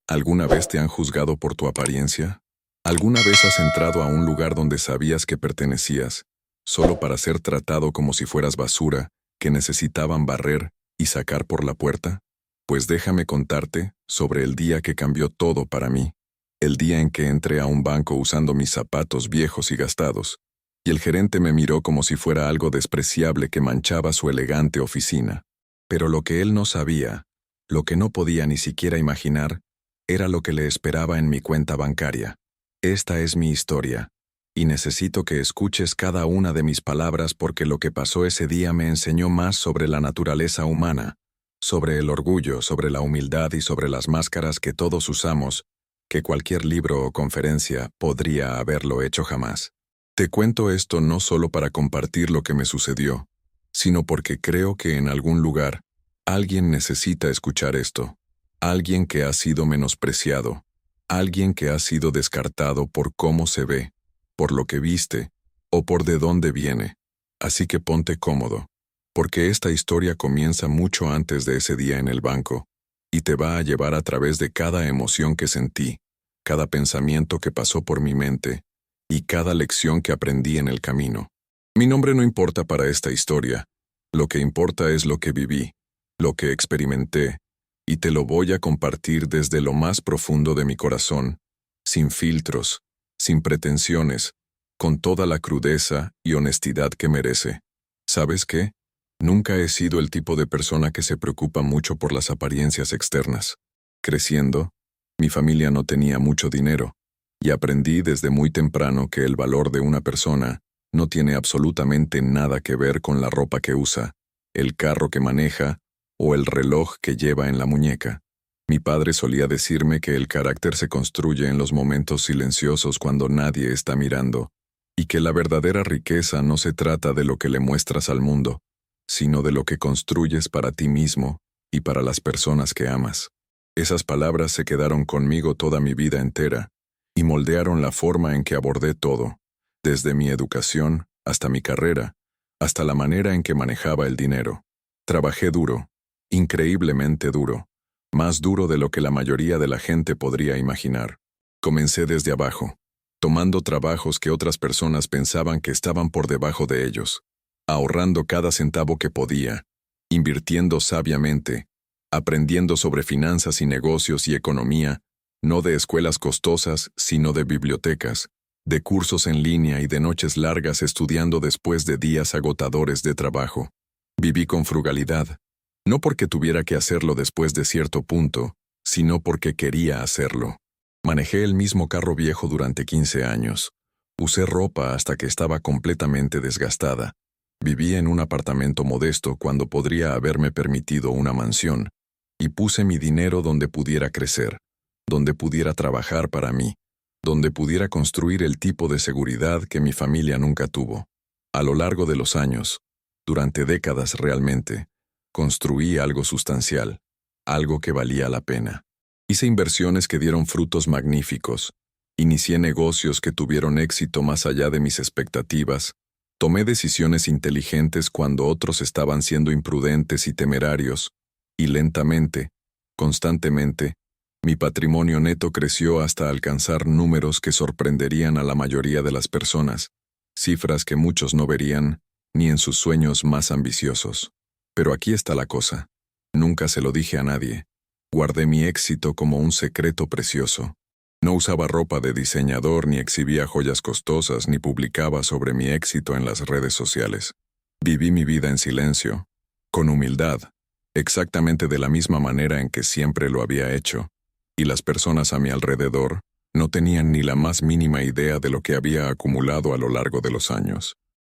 ¿Alguna vez te han juzgado por tu apariencia? ¿Alguna vez has entrado a un lugar donde sabías que pertenecías, solo para ser tratado como si fueras basura, que necesitaban barrer y sacar por la puerta? Pues déjame contarte sobre el día que cambió todo para mí. El día en que entré a un banco usando mis zapatos viejos y gastados, y el gerente me miró como si fuera algo despreciable que manchaba su elegante oficina. Pero lo que él no sabía, lo que no podía ni siquiera imaginar, era lo que le esperaba en mi cuenta bancaria. Esta es mi historia, y necesito que escuches cada una de mis palabras porque lo que pasó ese día me enseñó más sobre la naturaleza humana, sobre el orgullo, sobre la humildad y sobre las máscaras que todos usamos, que cualquier libro o conferencia podría haberlo hecho jamás. Te cuento esto no solo para compartir lo que me sucedió, sino porque creo que en algún lugar, alguien necesita escuchar esto. Alguien que ha sido menospreciado, alguien que ha sido descartado por cómo se ve, por lo que viste, o por de dónde viene. Así que ponte cómodo, porque esta historia comienza mucho antes de ese día en el banco, y te va a llevar a través de cada emoción que sentí, cada pensamiento que pasó por mi mente, y cada lección que aprendí en el camino. Mi nombre no importa para esta historia, lo que importa es lo que viví, lo que experimenté, y te lo voy a compartir desde lo más profundo de mi corazón, sin filtros, sin pretensiones, con toda la crudeza y honestidad que merece. ¿Sabes qué? Nunca he sido el tipo de persona que se preocupa mucho por las apariencias externas. Creciendo, mi familia no tenía mucho dinero, y aprendí desde muy temprano que el valor de una persona no tiene absolutamente nada que ver con la ropa que usa, el carro que maneja, o el reloj que lleva en la muñeca. Mi padre solía decirme que el carácter se construye en los momentos silenciosos cuando nadie está mirando, y que la verdadera riqueza no se trata de lo que le muestras al mundo, sino de lo que construyes para ti mismo y para las personas que amas. Esas palabras se quedaron conmigo toda mi vida entera, y moldearon la forma en que abordé todo, desde mi educación hasta mi carrera, hasta la manera en que manejaba el dinero. Trabajé duro, increíblemente duro, más duro de lo que la mayoría de la gente podría imaginar. Comencé desde abajo, tomando trabajos que otras personas pensaban que estaban por debajo de ellos, ahorrando cada centavo que podía, invirtiendo sabiamente, aprendiendo sobre finanzas y negocios y economía, no de escuelas costosas, sino de bibliotecas, de cursos en línea y de noches largas estudiando después de días agotadores de trabajo. Viví con frugalidad, no porque tuviera que hacerlo después de cierto punto, sino porque quería hacerlo. Manejé el mismo carro viejo durante 15 años. Usé ropa hasta que estaba completamente desgastada. Viví en un apartamento modesto cuando podría haberme permitido una mansión, y puse mi dinero donde pudiera crecer, donde pudiera trabajar para mí, donde pudiera construir el tipo de seguridad que mi familia nunca tuvo. A lo largo de los años, durante décadas realmente, construí algo sustancial, algo que valía la pena. Hice inversiones que dieron frutos magníficos, inicié negocios que tuvieron éxito más allá de mis expectativas, tomé decisiones inteligentes cuando otros estaban siendo imprudentes y temerarios, y lentamente, constantemente, mi patrimonio neto creció hasta alcanzar números que sorprenderían a la mayoría de las personas, cifras que muchos no verían ni en sus sueños más ambiciosos. Pero aquí está la cosa. Nunca se lo dije a nadie. Guardé mi éxito como un secreto precioso. No usaba ropa de diseñador, ni exhibía joyas costosas, ni publicaba sobre mi éxito en las redes sociales. Viví mi vida en silencio, con humildad, exactamente de la misma manera en que siempre lo había hecho, y las personas a mi alrededor no tenían ni la más mínima idea de lo que había acumulado a lo largo de los años.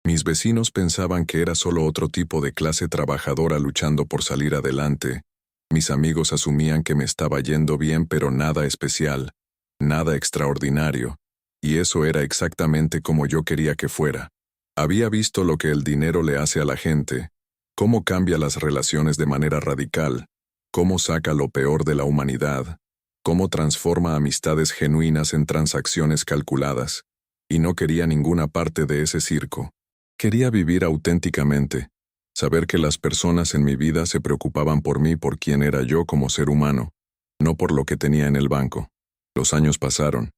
Mis vecinos pensaban que era solo otro tipo de clase trabajadora luchando por salir adelante. Mis amigos asumían que me estaba yendo bien, pero nada especial, nada extraordinario, y eso era exactamente como yo quería que fuera. Había visto lo que el dinero le hace a la gente, cómo cambia las relaciones de manera radical, cómo saca lo peor de la humanidad, cómo transforma amistades genuinas en transacciones calculadas, y no quería ninguna parte de ese circo. Quería vivir auténticamente, saber que las personas en mi vida se preocupaban por mí por quién era yo como ser humano, no por lo que tenía en el banco. Los años pasaron,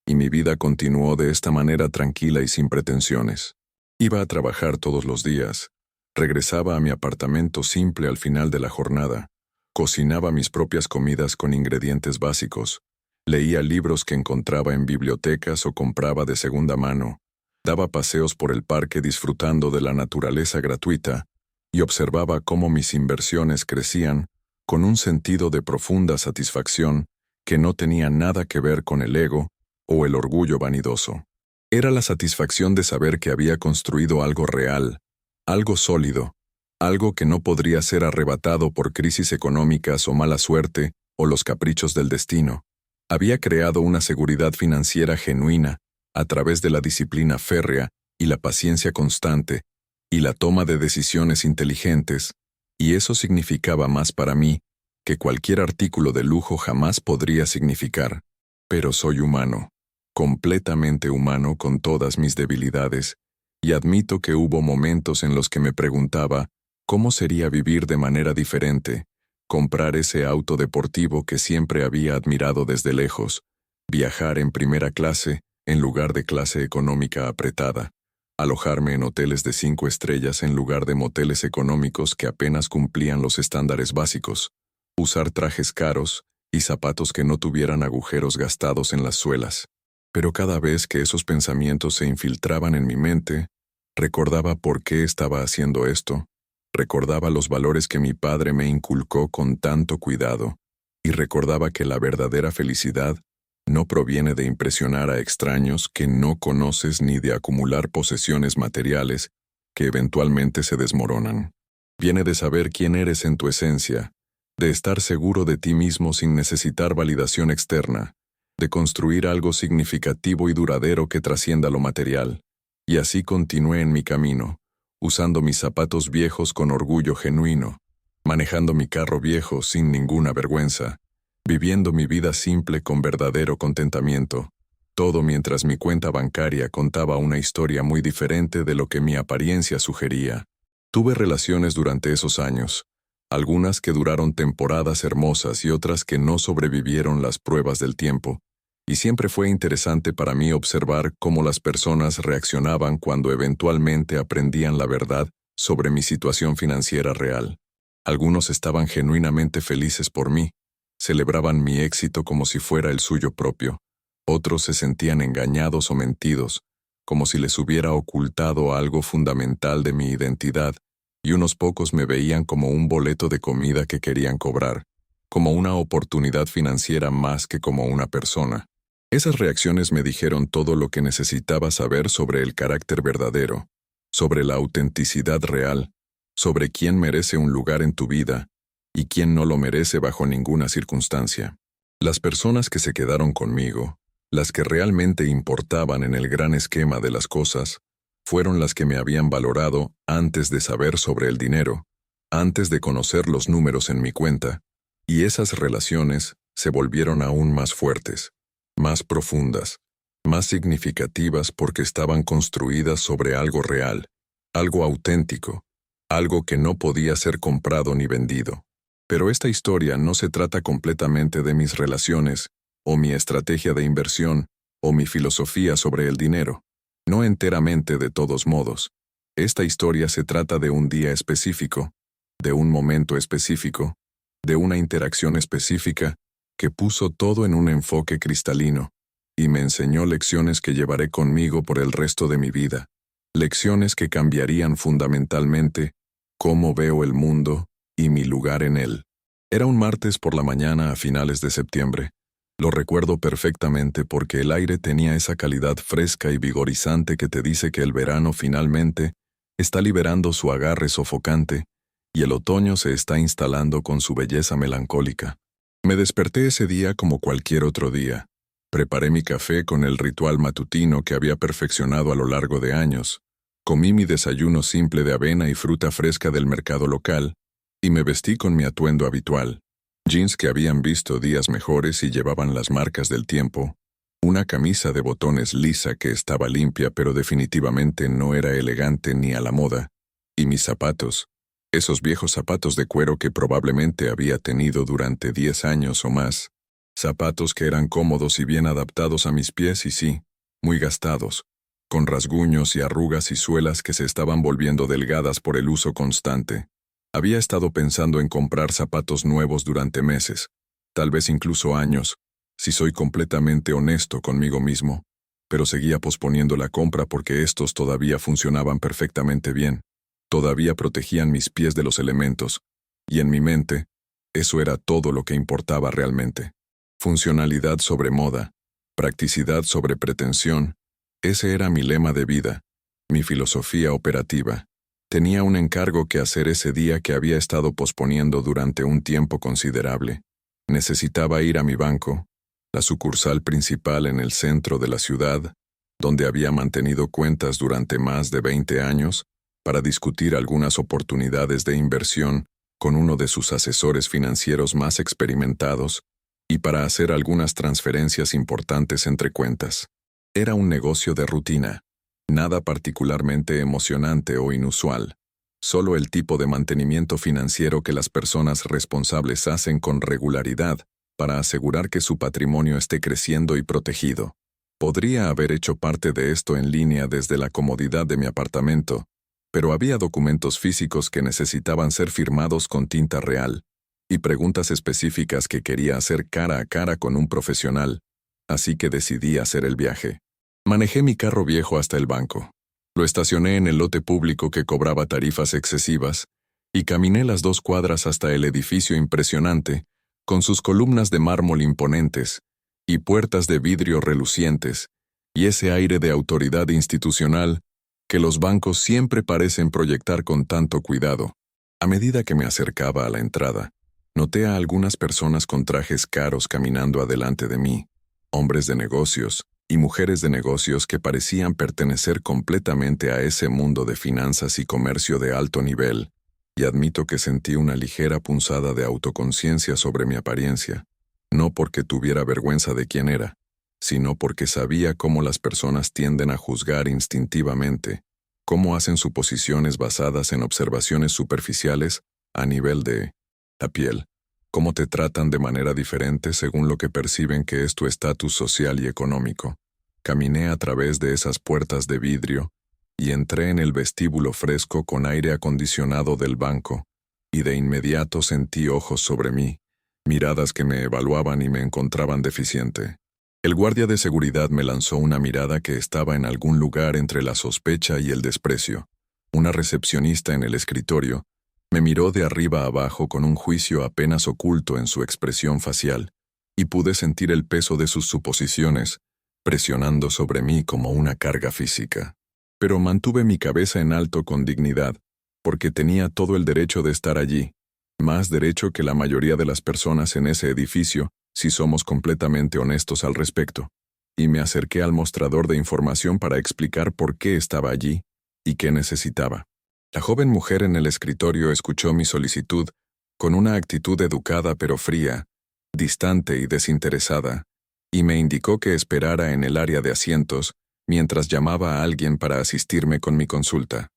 y mi vida continuó de esta manera tranquila y sin pretensiones. Iba a trabajar todos los días, regresaba a mi apartamento simple al final de la jornada, cocinaba mis propias comidas con ingredientes básicos, leía libros que encontraba en bibliotecas o compraba de segunda mano, daba paseos por el parque disfrutando de la naturaleza gratuita y observaba cómo mis inversiones crecían con un sentido de profunda satisfacción que no tenía nada que ver con el ego o el orgullo vanidoso. Era la satisfacción de saber que había construido algo real, algo sólido, algo que no podría ser arrebatado por crisis económicas o mala suerte o los caprichos del destino. Había creado una seguridad financiera genuina a través de la disciplina férrea y la paciencia constante y la toma de decisiones inteligentes, y eso significaba más para mí que cualquier artículo de lujo jamás podría significar. Pero soy humano, completamente humano con todas mis debilidades, y admito que hubo momentos en los que me preguntaba cómo sería vivir de manera diferente, comprar ese auto deportivo que siempre había admirado desde lejos, viajar en primera clase en lugar de clase económica apretada, alojarme en hoteles de 5 estrellas en lugar de moteles económicos que apenas cumplían los estándares básicos, usar trajes caros y zapatos que no tuvieran agujeros gastados en las suelas. Pero cada vez que esos pensamientos se infiltraban en mi mente, recordaba por qué estaba haciendo esto, recordaba los valores que mi padre me inculcó con tanto cuidado, y recordaba que la verdadera felicidad no proviene de impresionar a extraños que no conoces ni de acumular posesiones materiales que eventualmente se desmoronan. Viene de saber quién eres en tu esencia, de estar seguro de ti mismo sin necesitar validación externa, de construir algo significativo y duradero que trascienda lo material. Y así continué en mi camino, usando mis zapatos viejos con orgullo genuino, manejando mi carro viejo sin ninguna vergüenza, viviendo mi vida simple con verdadero contentamiento, todo mientras mi cuenta bancaria contaba una historia muy diferente de lo que mi apariencia sugería. Tuve relaciones durante esos años, algunas que duraron temporadas hermosas y otras que no sobrevivieron las pruebas del tiempo, y siempre fue interesante para mí observar cómo las personas reaccionaban cuando eventualmente aprendían la verdad sobre mi situación financiera real. Algunos estaban genuinamente felices por mí, celebraban mi éxito como si fuera el suyo propio. Otros se sentían engañados o mentidos, como si les hubiera ocultado algo fundamental de mi identidad, y unos pocos me veían como un boleto de comida que querían cobrar, como una oportunidad financiera más que como una persona. Esas reacciones me dijeron todo lo que necesitaba saber sobre el carácter verdadero, sobre la autenticidad real, sobre quién merece un lugar en tu vida y quién no lo merece bajo ninguna circunstancia. Las personas que se quedaron conmigo, las que realmente importaban en el gran esquema de las cosas, fueron las que me habían valorado antes de saber sobre el dinero, antes de conocer los números en mi cuenta, y esas relaciones se volvieron aún más fuertes, más profundas, más significativas porque estaban construidas sobre algo real, algo auténtico, algo que no podía ser comprado ni vendido. Pero esta historia no se trata completamente de mis relaciones, o mi estrategia de inversión, o mi filosofía sobre el dinero. No enteramente de todos modos. Esta historia se trata de un día específico, de un momento específico, de una interacción específica, que puso todo en un enfoque cristalino, y me enseñó lecciones que llevaré conmigo por el resto de mi vida. Lecciones que cambiarían fundamentalmente cómo veo el mundo y mi lugar en él. Era un martes por la mañana a finales de septiembre. Lo recuerdo perfectamente porque el aire tenía esa calidad fresca y vigorizante que te dice que el verano finalmente está liberando su agarre sofocante y el otoño se está instalando con su belleza melancólica. Me desperté ese día como cualquier otro día. Preparé mi café con el ritual matutino que había perfeccionado a lo largo de años. Comí mi desayuno simple de avena y fruta fresca del mercado local, y me vestí con mi atuendo habitual. Jeans que habían visto días mejores y llevaban las marcas del tiempo, una camisa de botones lisa que estaba limpia pero definitivamente no era elegante ni a la moda, y mis zapatos, esos viejos zapatos de cuero que probablemente había tenido durante 10 años o más, Zapatos que eran cómodos y bien adaptados a mis pies y sí, muy gastados, con rasguños y arrugas y suelas que se estaban volviendo delgadas por el uso constante. Había estado pensando en comprar zapatos nuevos durante meses, tal vez incluso años, si soy completamente honesto conmigo mismo, pero seguía posponiendo la compra porque estos todavía funcionaban perfectamente bien, todavía protegían mis pies de los elementos, y en mi mente, eso era todo lo que importaba realmente. Funcionalidad sobre moda, practicidad sobre pretensión, ese era mi lema de vida, mi filosofía operativa. Tenía un encargo que hacer ese día que había estado posponiendo durante un tiempo considerable. Necesitaba ir a mi banco, la sucursal principal en el centro de la ciudad, donde había mantenido cuentas durante más de 20 años, para discutir algunas oportunidades de inversión con uno de sus asesores financieros más experimentados, y para hacer algunas transferencias importantes entre cuentas. Era un negocio de rutina, nada particularmente emocionante o inusual, solo el tipo de mantenimiento financiero que las personas responsables hacen con regularidad para asegurar que su patrimonio esté creciendo y protegido. Podría haber hecho parte de esto en línea desde la comodidad de mi apartamento, pero había documentos físicos que necesitaban ser firmados con tinta real, y preguntas específicas que quería hacer cara a cara con un profesional, así que decidí hacer el viaje. Manejé mi carro viejo hasta el banco. Lo estacioné en el lote público que cobraba tarifas excesivas, y caminé las 2 cuadras hasta el edificio impresionante, con sus columnas de mármol imponentes, y puertas de vidrio relucientes, y ese aire de autoridad institucional que los bancos siempre parecen proyectar con tanto cuidado. A medida que me acercaba a la entrada, noté a algunas personas con trajes caros caminando adelante de mí, hombres de negocios y mujeres de negocios que parecían pertenecer completamente a ese mundo de finanzas y comercio de alto nivel, y admito que sentí una ligera punzada de autoconciencia sobre mi apariencia, no porque tuviera vergüenza de quién era, sino porque sabía cómo las personas tienden a juzgar instintivamente, cómo hacen suposiciones basadas en observaciones superficiales a nivel de la piel, cómo te tratan de manera diferente según lo que perciben que es tu estatus social y económico. Caminé a través de esas puertas de vidrio y entré en el vestíbulo fresco con aire acondicionado del banco, y de inmediato sentí ojos sobre mí, miradas que me evaluaban y me encontraban deficiente. El guardia de seguridad me lanzó una mirada que estaba en algún lugar entre la sospecha y el desprecio. Una recepcionista en el escritorio me miró de arriba a abajo con un juicio apenas oculto en su expresión facial, y pude sentir el peso de sus suposiciones, presionando sobre mí como una carga física. Pero mantuve mi cabeza en alto con dignidad, porque tenía todo el derecho de estar allí, más derecho que la mayoría de las personas en ese edificio, si somos completamente honestos al respecto, y me acerqué al mostrador de información para explicar por qué estaba allí y qué necesitaba. La joven mujer en el escritorio escuchó mi solicitud con una actitud educada pero fría, distante y desinteresada, y me indicó que esperara en el área de asientos mientras llamaba a alguien para asistirme con mi consulta.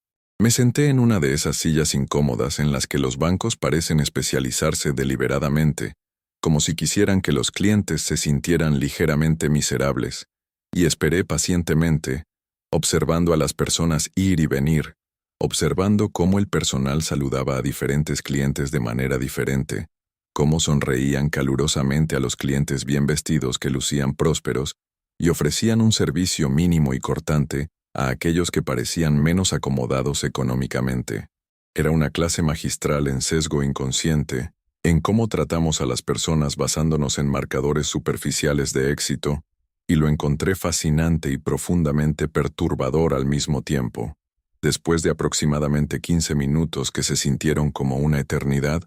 Me senté en una de esas sillas incómodas en las que los bancos parecen especializarse deliberadamente, como si quisieran que los clientes se sintieran ligeramente miserables, y esperé pacientemente, observando a las personas ir y venir, observando cómo el personal saludaba a diferentes clientes de manera diferente, cómo sonreían calurosamente a los clientes bien vestidos que lucían prósperos y ofrecían un servicio mínimo y cortante a aquellos que parecían menos acomodados económicamente. Era una clase magistral en sesgo inconsciente, en cómo tratamos a las personas basándonos en marcadores superficiales de éxito, y lo encontré fascinante y profundamente perturbador al mismo tiempo. Después de aproximadamente 15 minutos que se sintieron como una eternidad,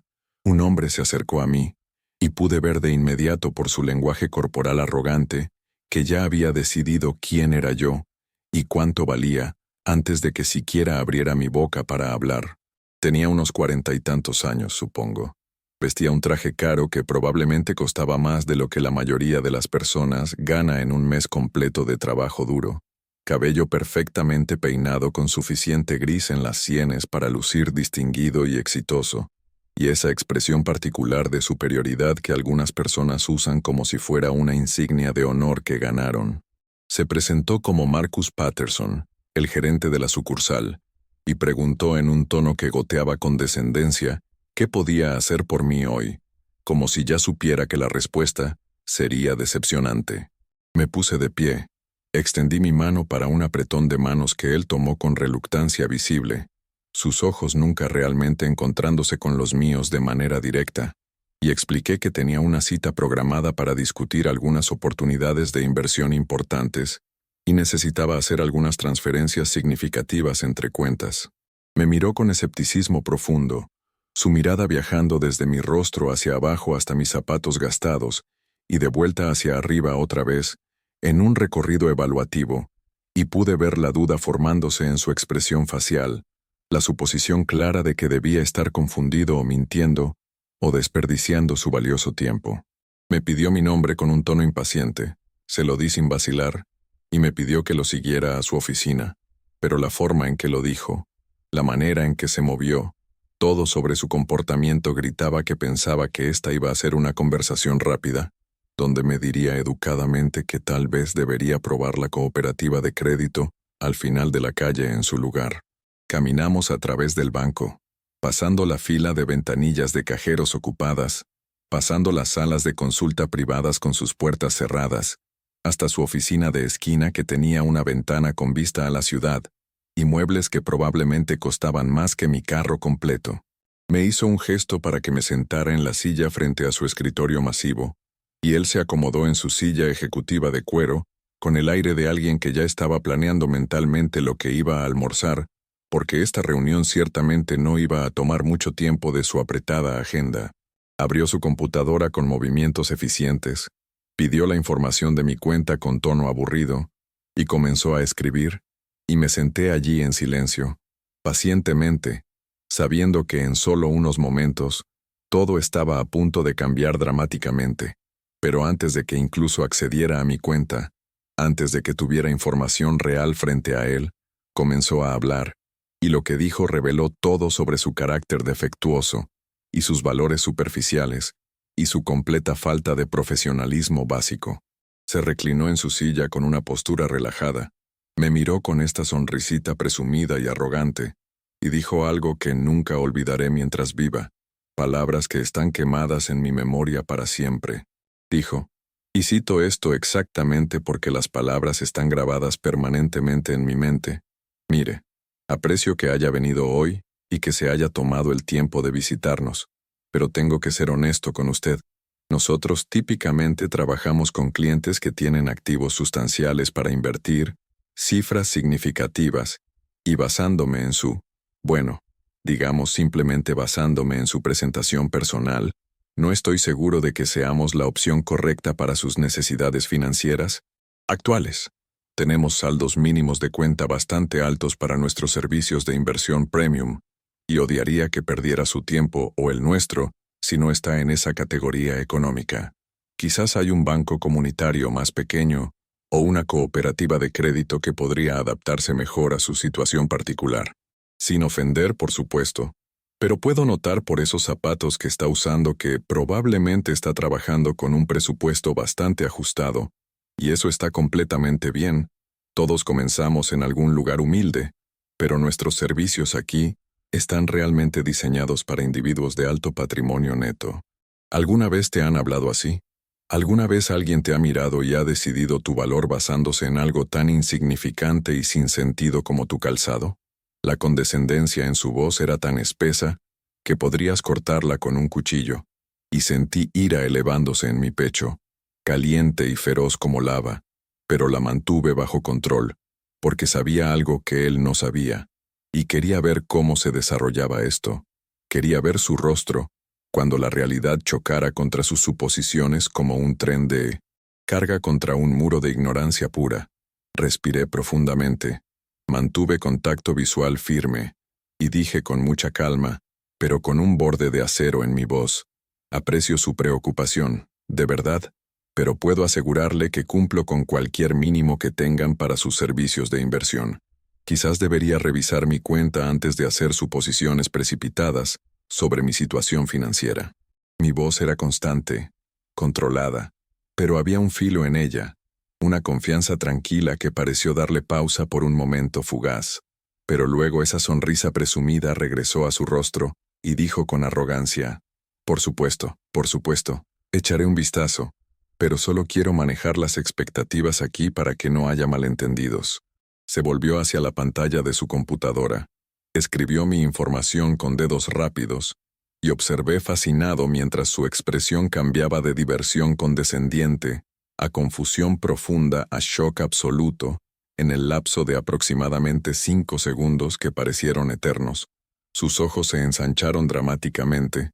un hombre se acercó a mí, y pude ver de inmediato por su lenguaje corporal arrogante que ya había decidido quién era yo y cuánto valía antes de que siquiera abriera mi boca para hablar. Tenía unos 40 y tantos años, supongo. Vestía un traje caro que probablemente costaba más de lo que la mayoría de las personas gana en un mes completo de trabajo duro. Cabello perfectamente peinado con suficiente gris en las sienes para lucir distinguido y exitoso, y esa expresión particular de superioridad que algunas personas usan como si fuera una insignia de honor que ganaron. Se presentó como Marcus Patterson, el gerente de la sucursal, y preguntó en un tono que goteaba condescendencia qué podía hacer por mí hoy, como si ya supiera que la respuesta sería decepcionante. Me puse de pie, extendí mi mano para un apretón de manos que él tomó con reluctancia visible, sus ojos nunca realmente encontrándose con los míos de manera directa, y expliqué que tenía una cita programada para discutir algunas oportunidades de inversión importantes y necesitaba hacer algunas transferencias significativas entre cuentas. Me miró con escepticismo profundo, su mirada viajando desde mi rostro hacia abajo hasta mis zapatos gastados y de vuelta hacia arriba otra vez, en un recorrido evaluativo, y pude ver la duda formándose en su expresión facial, la suposición clara de que debía estar confundido o mintiendo, o desperdiciando su valioso tiempo. Me pidió mi nombre con un tono impaciente, se lo di sin vacilar, y me pidió que lo siguiera a su oficina, pero la forma en que lo dijo, la manera en que se movió, todo sobre su comportamiento gritaba que pensaba que esta iba a ser una conversación rápida, donde me diría educadamente que tal vez debería probar la cooperativa de crédito al final de la calle en su lugar. Caminamos a través del banco, pasando la fila de ventanillas de cajeros ocupadas, pasando las salas de consulta privadas con sus puertas cerradas, hasta su oficina de esquina que tenía una ventana con vista a la ciudad, y muebles que probablemente costaban más que mi carro completo. Me hizo un gesto para que me sentara en la silla frente a su escritorio masivo, y él se acomodó en su silla ejecutiva de cuero, con el aire de alguien que ya estaba planeando mentalmente lo que iba a almorzar, porque esta reunión ciertamente no iba a tomar mucho tiempo de su apretada agenda. Abrió su computadora con movimientos eficientes, pidió la información de mi cuenta con tono aburrido, y comenzó a escribir, y me senté allí en silencio, pacientemente, sabiendo que en solo unos momentos, todo estaba a punto de cambiar dramáticamente. Pero antes de que incluso accediera a mi cuenta, antes de que tuviera información real frente a él, comenzó a hablar, y lo que dijo reveló todo sobre su carácter defectuoso, y sus valores superficiales, y su completa falta de profesionalismo básico. Se reclinó en su silla con una postura relajada, me miró con esta sonrisita presumida y arrogante, y dijo algo que nunca olvidaré mientras viva, palabras que están quemadas en mi memoria para siempre. Dijo, y cito esto exactamente porque las palabras están grabadas permanentemente en mi mente. Mire, aprecio que haya venido hoy y que se haya tomado el tiempo de visitarnos, pero tengo que ser honesto con usted. Nosotros típicamente trabajamos con clientes que tienen activos sustanciales para invertir, cifras significativas, y basándome en digamos simplemente basándome en su presentación personal, no estoy seguro de que seamos la opción correcta para sus necesidades financieras actuales. Tenemos saldos mínimos de cuenta bastante altos para nuestros servicios de inversión premium, y odiaría que perdiera su tiempo o el nuestro si no está en esa categoría económica. Quizás hay un banco comunitario más pequeño o una cooperativa de crédito que podría adaptarse mejor a su situación particular. Sin ofender, por supuesto, pero puedo notar por esos zapatos que está usando que probablemente está trabajando con un presupuesto bastante ajustado, y eso está completamente bien. Todos comenzamos en algún lugar humilde, pero nuestros servicios aquí están realmente diseñados para individuos de alto patrimonio neto. ¿Alguna vez te han hablado así? ¿Alguna vez alguien te ha mirado y ha decidido tu valor basándose en algo tan insignificante y sin sentido como tu calzado? La condescendencia en su voz era tan espesa que podrías cortarla con un cuchillo, y sentí ira elevándose en mi pecho, caliente y feroz como lava, pero la mantuve bajo control, porque sabía algo que él no sabía, y quería ver cómo se desarrollaba esto. Quería ver su rostro, cuando la realidad chocara contra sus suposiciones como un tren de carga contra un muro de ignorancia pura. Respiré profundamente. Mantuve contacto visual firme, y dije con mucha calma, pero con un borde de acero en mi voz, aprecio su preocupación, de verdad, pero puedo asegurarle que cumplo con cualquier mínimo que tengan para sus servicios de inversión. Quizás debería revisar mi cuenta antes de hacer suposiciones precipitadas, sobre mi situación financiera. Mi voz era constante, controlada, pero había un filo en ella, una confianza tranquila que pareció darle pausa por un momento fugaz. Pero luego esa sonrisa presumida regresó a su rostro y dijo con arrogancia: por supuesto, echaré un vistazo, pero solo quiero manejar las expectativas aquí para que no haya malentendidos. Se volvió hacia la pantalla de su computadora, escribió mi información con dedos rápidos, y observé fascinado mientras su expresión cambiaba de diversión condescendiente a confusión profunda a shock absoluto, en el lapso de aproximadamente 5 segundos que parecieron eternos. Sus ojos se ensancharon dramáticamente,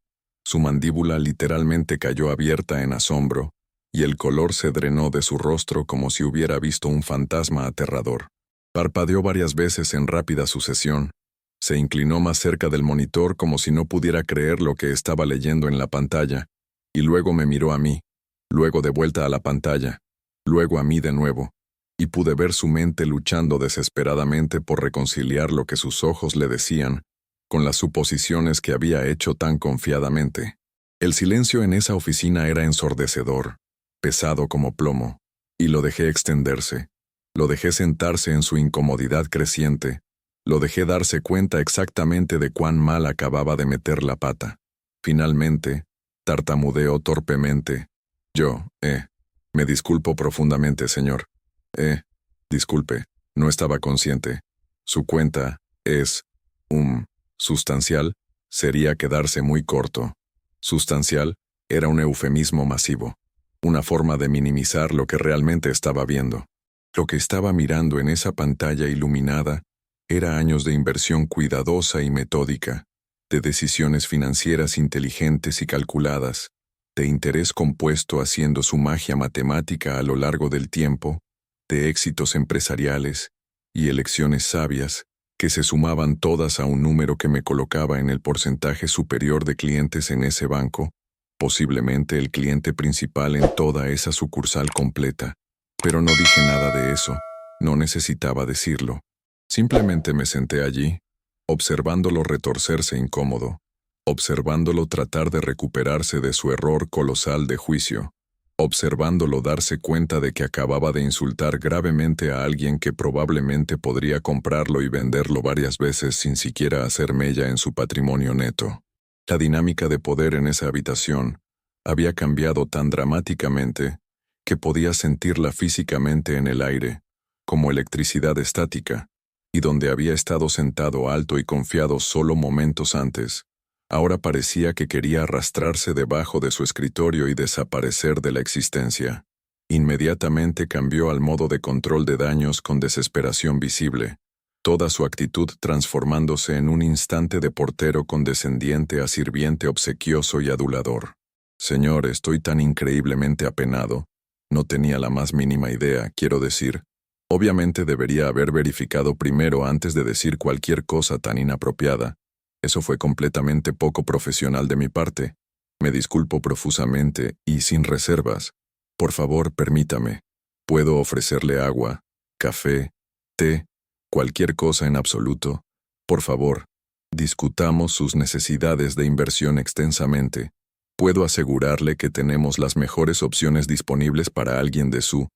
su mandíbula literalmente cayó abierta en asombro, y el color se drenó de su rostro como si hubiera visto un fantasma aterrador. Parpadeó varias veces en rápida sucesión, se inclinó más cerca del monitor como si no pudiera creer lo que estaba leyendo en la pantalla, y luego me miró a mí, luego de vuelta a la pantalla, luego a mí de nuevo, y pude ver su mente luchando desesperadamente por reconciliar lo que sus ojos le decían con las suposiciones que había hecho tan confiadamente. El silencio en esa oficina era ensordecedor, pesado como plomo, y lo dejé extenderse. Lo dejé sentarse en su incomodidad creciente. Lo dejé darse cuenta exactamente de cuán mal acababa de meter la pata. Finalmente, tartamudeó torpemente. Me disculpo profundamente, señor. Disculpe, no estaba consciente. Su cuenta es, sustancial, sería quedarse muy corto. Sustancial era un eufemismo masivo, una forma de minimizar lo que realmente estaba viendo. Lo que estaba mirando en esa pantalla iluminada era años de inversión cuidadosa y metódica, de decisiones financieras inteligentes y calculadas, de interés compuesto haciendo su magia matemática a lo largo del tiempo, de éxitos empresariales y elecciones sabias que se sumaban todas a un número que me colocaba en el porcentaje superior de clientes en ese banco, posiblemente el cliente principal en toda esa sucursal completa. Pero no dije nada de eso, no necesitaba decirlo. Simplemente me senté allí, observándolo retorcerse incómodo, observándolo tratar de recuperarse de su error colosal de juicio, observándolo darse cuenta de que acababa de insultar gravemente a alguien que probablemente podría comprarlo y venderlo varias veces sin siquiera hacer mella en su patrimonio neto. La dinámica de poder en esa habitación había cambiado tan dramáticamente que podía sentirla físicamente en el aire, como electricidad estática, y donde había estado sentado alto y confiado solo momentos antes, ahora parecía que quería arrastrarse debajo de su escritorio y desaparecer de la existencia. Inmediatamente cambió al modo de control de daños con desesperación visible, toda su actitud transformándose en un instante de portero condescendiente a sirviente obsequioso y adulador. Señor, estoy tan increíblemente apenado. No tenía la más mínima idea, quiero decir. Obviamente debería haber verificado primero antes de decir cualquier cosa tan inapropiada. Eso fue completamente poco profesional de mi parte. Me disculpo profusamente y sin reservas. Por favor, permítame. Puedo ofrecerle agua, café, té, cualquier cosa en absoluto. Por favor, discutamos sus necesidades de inversión extensamente. Puedo asegurarle que tenemos las mejores opciones disponibles para alguien de su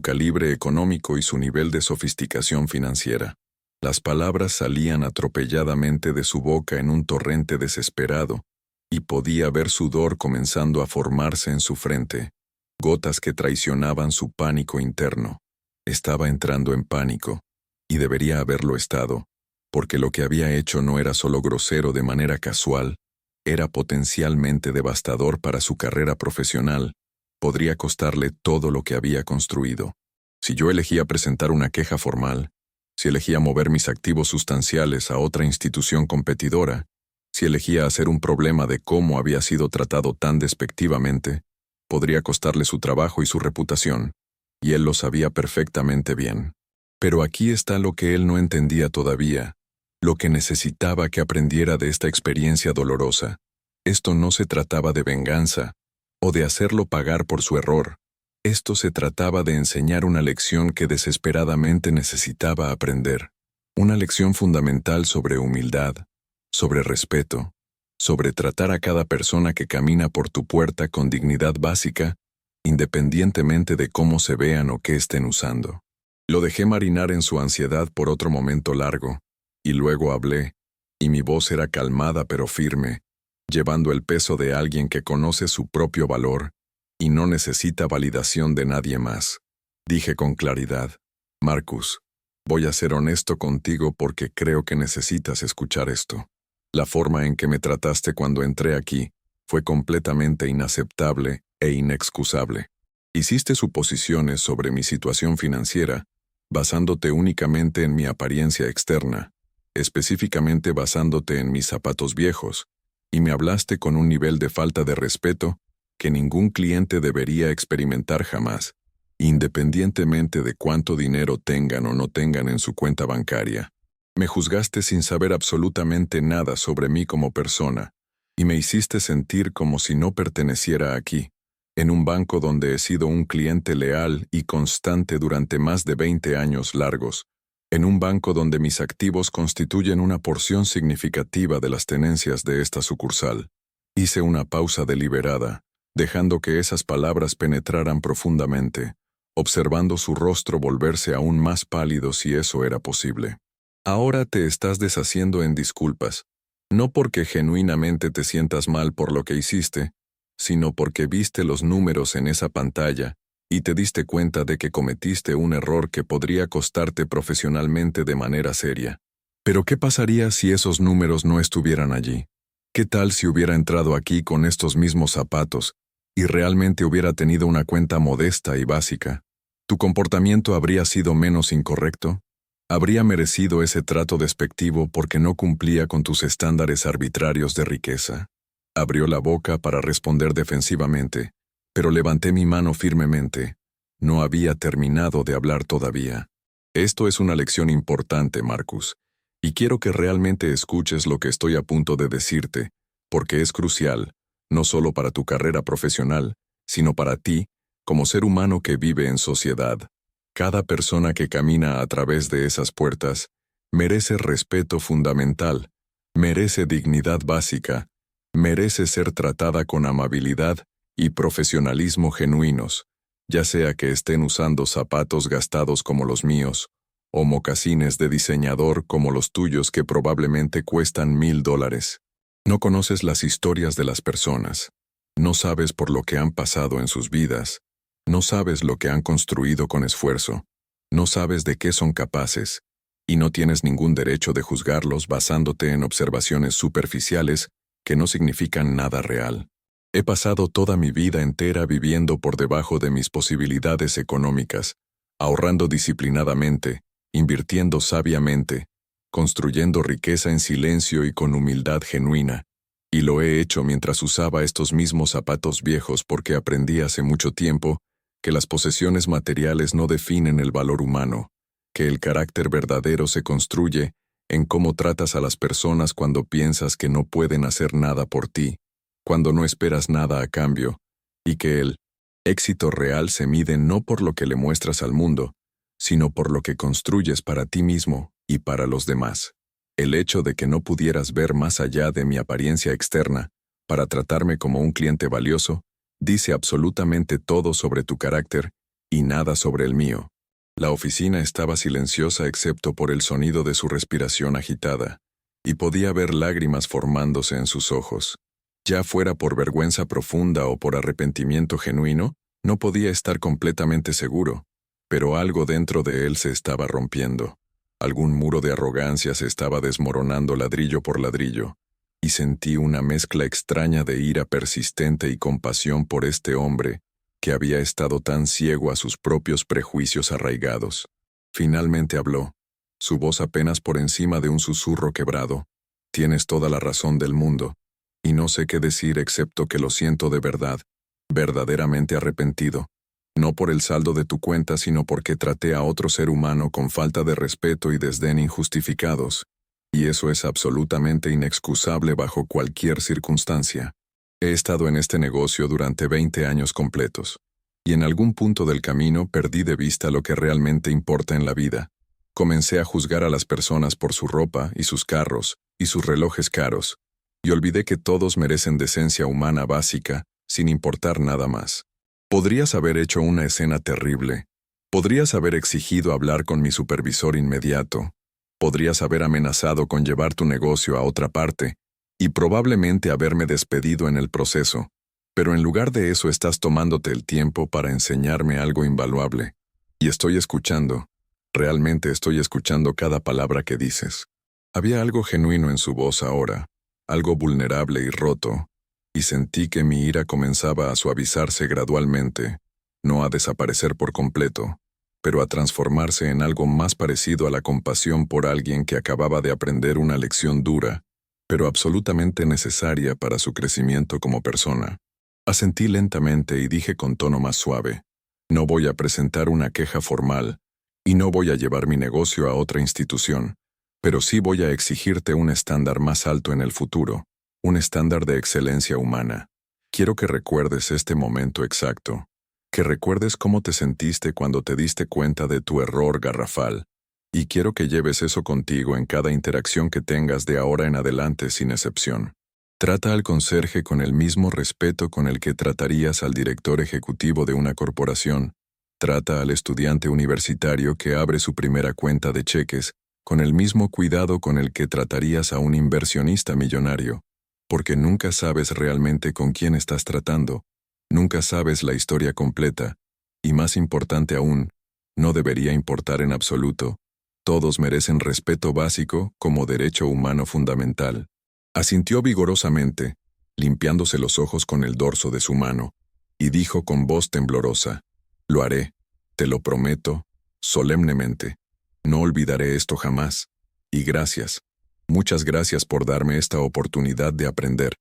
calibre económico y su nivel de sofisticación financiera. Las palabras salían atropelladamente de su boca en un torrente desesperado, y podía ver sudor comenzando a formarse en su frente, gotas que traicionaban su pánico interno. Estaba entrando en pánico, y debería haberlo estado, porque lo que había hecho no era solo grosero de manera casual, era potencialmente devastador para su carrera profesional, podría costarle todo lo que había construido. Si yo elegía presentar una queja formal, si elegía mover mis activos sustanciales a otra institución competidora, si elegía hacer un problema de cómo había sido tratado tan despectivamente, podría costarle su trabajo y su reputación, y él lo sabía perfectamente bien. Pero aquí está lo que él no entendía todavía, lo que necesitaba que aprendiera de esta experiencia dolorosa. Esto no se trataba de venganza, o de hacerlo pagar por su error. Esto se trataba de enseñar una lección que desesperadamente necesitaba aprender. Una lección fundamental sobre humildad, sobre respeto, sobre tratar a cada persona que camina por tu puerta con dignidad básica, independientemente de cómo se vean o qué estén usando. Lo dejé marinar en su ansiedad por otro momento largo, y luego hablé, y mi voz era calmada pero firme, llevando el peso de alguien que conoce su propio valor y no necesita validación de nadie más. Dije con claridad: Marcus, voy a ser honesto contigo porque creo que necesitas escuchar esto. La forma en que me trataste cuando entré aquí fue completamente inaceptable e inexcusable. Hiciste suposiciones sobre mi situación financiera, basándote únicamente en mi apariencia externa, específicamente basándote en mis zapatos viejos, y me hablaste con un nivel de falta de respeto que ningún cliente debería experimentar jamás, independientemente de cuánto dinero tengan o no tengan en su cuenta bancaria. Me juzgaste sin saber absolutamente nada sobre mí como persona, y me hiciste sentir como si no perteneciera aquí, en un banco donde he sido un cliente leal y constante durante más de 20 años largos, en un banco donde mis activos constituyen una porción significativa de las tenencias de esta sucursal. Hice una pausa deliberada, dejando que esas palabras penetraran profundamente, observando su rostro volverse aún más pálido si eso era posible. Ahora te estás deshaciendo en disculpas, no porque genuinamente te sientas mal por lo que hiciste, sino porque viste los números en esa pantalla y te diste cuenta de que cometiste un error que podría costarte profesionalmente de manera seria. Pero ¿qué pasaría si esos números no estuvieran allí? ¿Qué tal si hubiera entrado aquí con estos mismos zapatos y realmente hubiera tenido una cuenta modesta y básica? ¿Tu comportamiento habría sido menos incorrecto? ¿Habría merecido ese trato despectivo porque no cumplía con tus estándares arbitrarios de riqueza? Abrió la boca para responder defensivamente, pero levanté mi mano firmemente. No había terminado de hablar todavía. Esto es una lección importante, Marcus, y quiero que realmente escuches lo que estoy a punto de decirte, porque es crucial, no solo para tu carrera profesional, sino para ti, como ser humano que vive en sociedad. Cada persona que camina a través de esas puertas merece respeto fundamental, merece dignidad básica, merece ser tratada con amabilidad y profesionalismo genuinos, ya sea que estén usando zapatos gastados como los míos, o mocasines de diseñador como los tuyos que probablemente cuestan $1000. No conoces las historias de las personas, no sabes por lo que han pasado en sus vidas, no sabes lo que han construido con esfuerzo, no sabes de qué son capaces, y no tienes ningún derecho de juzgarlos basándote en observaciones superficiales que no significan nada real. He pasado toda mi vida entera viviendo por debajo de mis posibilidades económicas, ahorrando disciplinadamente, invirtiendo sabiamente, construyendo riqueza en silencio y con humildad genuina, y lo he hecho mientras usaba estos mismos zapatos viejos porque aprendí hace mucho tiempo que las posesiones materiales no definen el valor humano, que el carácter verdadero se construye en cómo tratas a las personas cuando piensas que no pueden hacer nada por ti, cuando no esperas nada a cambio, y que el éxito real se mide no por lo que le muestras al mundo, sino por lo que construyes para ti mismo y para los demás. El hecho de que no pudieras ver más allá de mi apariencia externa para tratarme como un cliente valioso, dice absolutamente todo sobre tu carácter y nada sobre el mío. La oficina estaba silenciosa excepto por el sonido de su respiración agitada, y podía ver lágrimas formándose en sus ojos. Ya fuera por vergüenza profunda o por arrepentimiento genuino, no podía estar completamente seguro, pero algo dentro de él se estaba rompiendo. Algún muro de arrogancia se estaba desmoronando ladrillo por ladrillo, y sentí una mezcla extraña de ira persistente y compasión por este hombre que había estado tan ciego a sus propios prejuicios arraigados. Finalmente habló, su voz apenas por encima de un susurro quebrado. Tienes toda la razón del mundo, y no sé qué decir excepto que lo siento de verdad, verdaderamente arrepentido. No por el saldo de tu cuenta, sino porque traté a otro ser humano con falta de respeto y desdén injustificados, y eso es absolutamente inexcusable bajo cualquier circunstancia. He estado en este negocio durante 20 años completos, y en algún punto del camino perdí de vista lo que realmente importa en la vida. Comencé a juzgar a las personas por su ropa y sus carros y sus relojes caros, y olvidé que todos merecen decencia humana básica, sin importar nada más. Podrías haber hecho una escena terrible. Podrías haber exigido hablar con mi supervisor inmediato. Podrías haber amenazado con llevar tu negocio a otra parte, y probablemente haberme despedido en el proceso. Pero en lugar de eso estás tomándote el tiempo para enseñarme algo invaluable. Y estoy escuchando. Realmente estoy escuchando cada palabra que dices. Había algo genuino en su voz ahora, algo vulnerable y roto, y sentí que mi ira comenzaba a suavizarse gradualmente, no a desaparecer por completo, pero a transformarse en algo más parecido a la compasión por alguien que acababa de aprender una lección dura, pero absolutamente necesaria para su crecimiento como persona. Asentí lentamente y dije con tono más suave: no voy a presentar una queja formal, y no voy a llevar mi negocio a otra institución, pero sí voy a exigirte un estándar más alto en el futuro, un estándar de excelencia humana. Quiero que recuerdes este momento exacto, que recuerdes cómo te sentiste cuando te diste cuenta de tu error garrafal, y quiero que lleves eso contigo en cada interacción que tengas de ahora en adelante sin excepción. Trata al conserje con el mismo respeto con el que tratarías al director ejecutivo de una corporación. Trata al estudiante universitario que abre su primera cuenta de cheques con el mismo cuidado con el que tratarías a un inversionista millonario, porque nunca sabes realmente con quién estás tratando, nunca sabes la historia completa, y más importante aún, no debería importar en absoluto, todos merecen respeto básico como derecho humano fundamental. Asintió vigorosamente, limpiándose los ojos con el dorso de su mano, y dijo con voz temblorosa: lo haré, te lo prometo, solemnemente. No olvidaré esto jamás, y gracias, muchas gracias por darme esta oportunidad de aprender,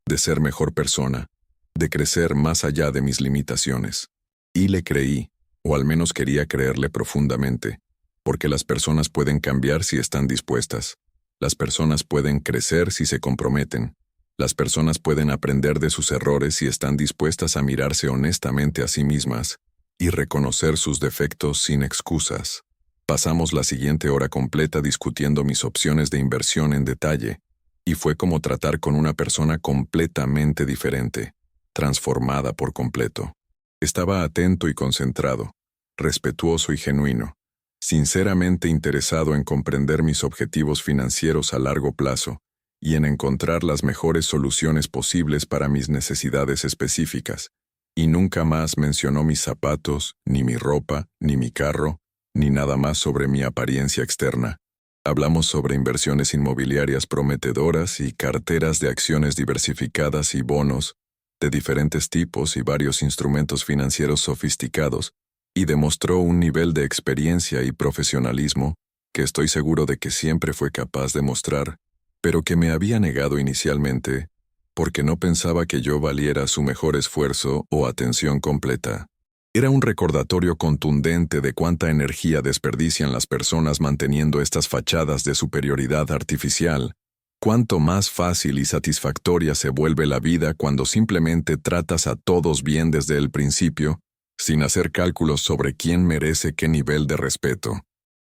de ser mejor persona, de crecer más allá de mis limitaciones. Y le creí, o al menos quería creerle profundamente, porque las personas pueden cambiar si están dispuestas. Las personas pueden crecer si se comprometen. Las personas pueden aprender de sus errores si están dispuestas a mirarse honestamente a sí mismas y reconocer sus defectos sin excusas. Pasamos la siguiente hora completa discutiendo mis opciones de inversión en detalle, y fue como tratar con una persona completamente diferente, transformada por completo. Estaba atento y concentrado, respetuoso y genuino, sinceramente interesado en comprender mis objetivos financieros a largo plazo y en encontrar las mejores soluciones posibles para mis necesidades específicas, y nunca más mencionó mis zapatos, ni mi ropa, ni mi carro, ni nada más sobre mi apariencia externa. Hablamos sobre inversiones inmobiliarias prometedoras y carteras de acciones diversificadas y bonos de diferentes tipos y varios instrumentos financieros sofisticados, y demostró un nivel de experiencia y profesionalismo que estoy seguro de que siempre fue capaz de mostrar, pero que me había negado inicialmente porque no pensaba que yo valiera su mejor esfuerzo o atención completa. Era un recordatorio contundente de cuánta energía desperdician las personas manteniendo estas fachadas de superioridad artificial, cuánto más fácil y satisfactoria se vuelve la vida cuando simplemente tratas a todos bien desde el principio, sin hacer cálculos sobre quién merece qué nivel de respeto.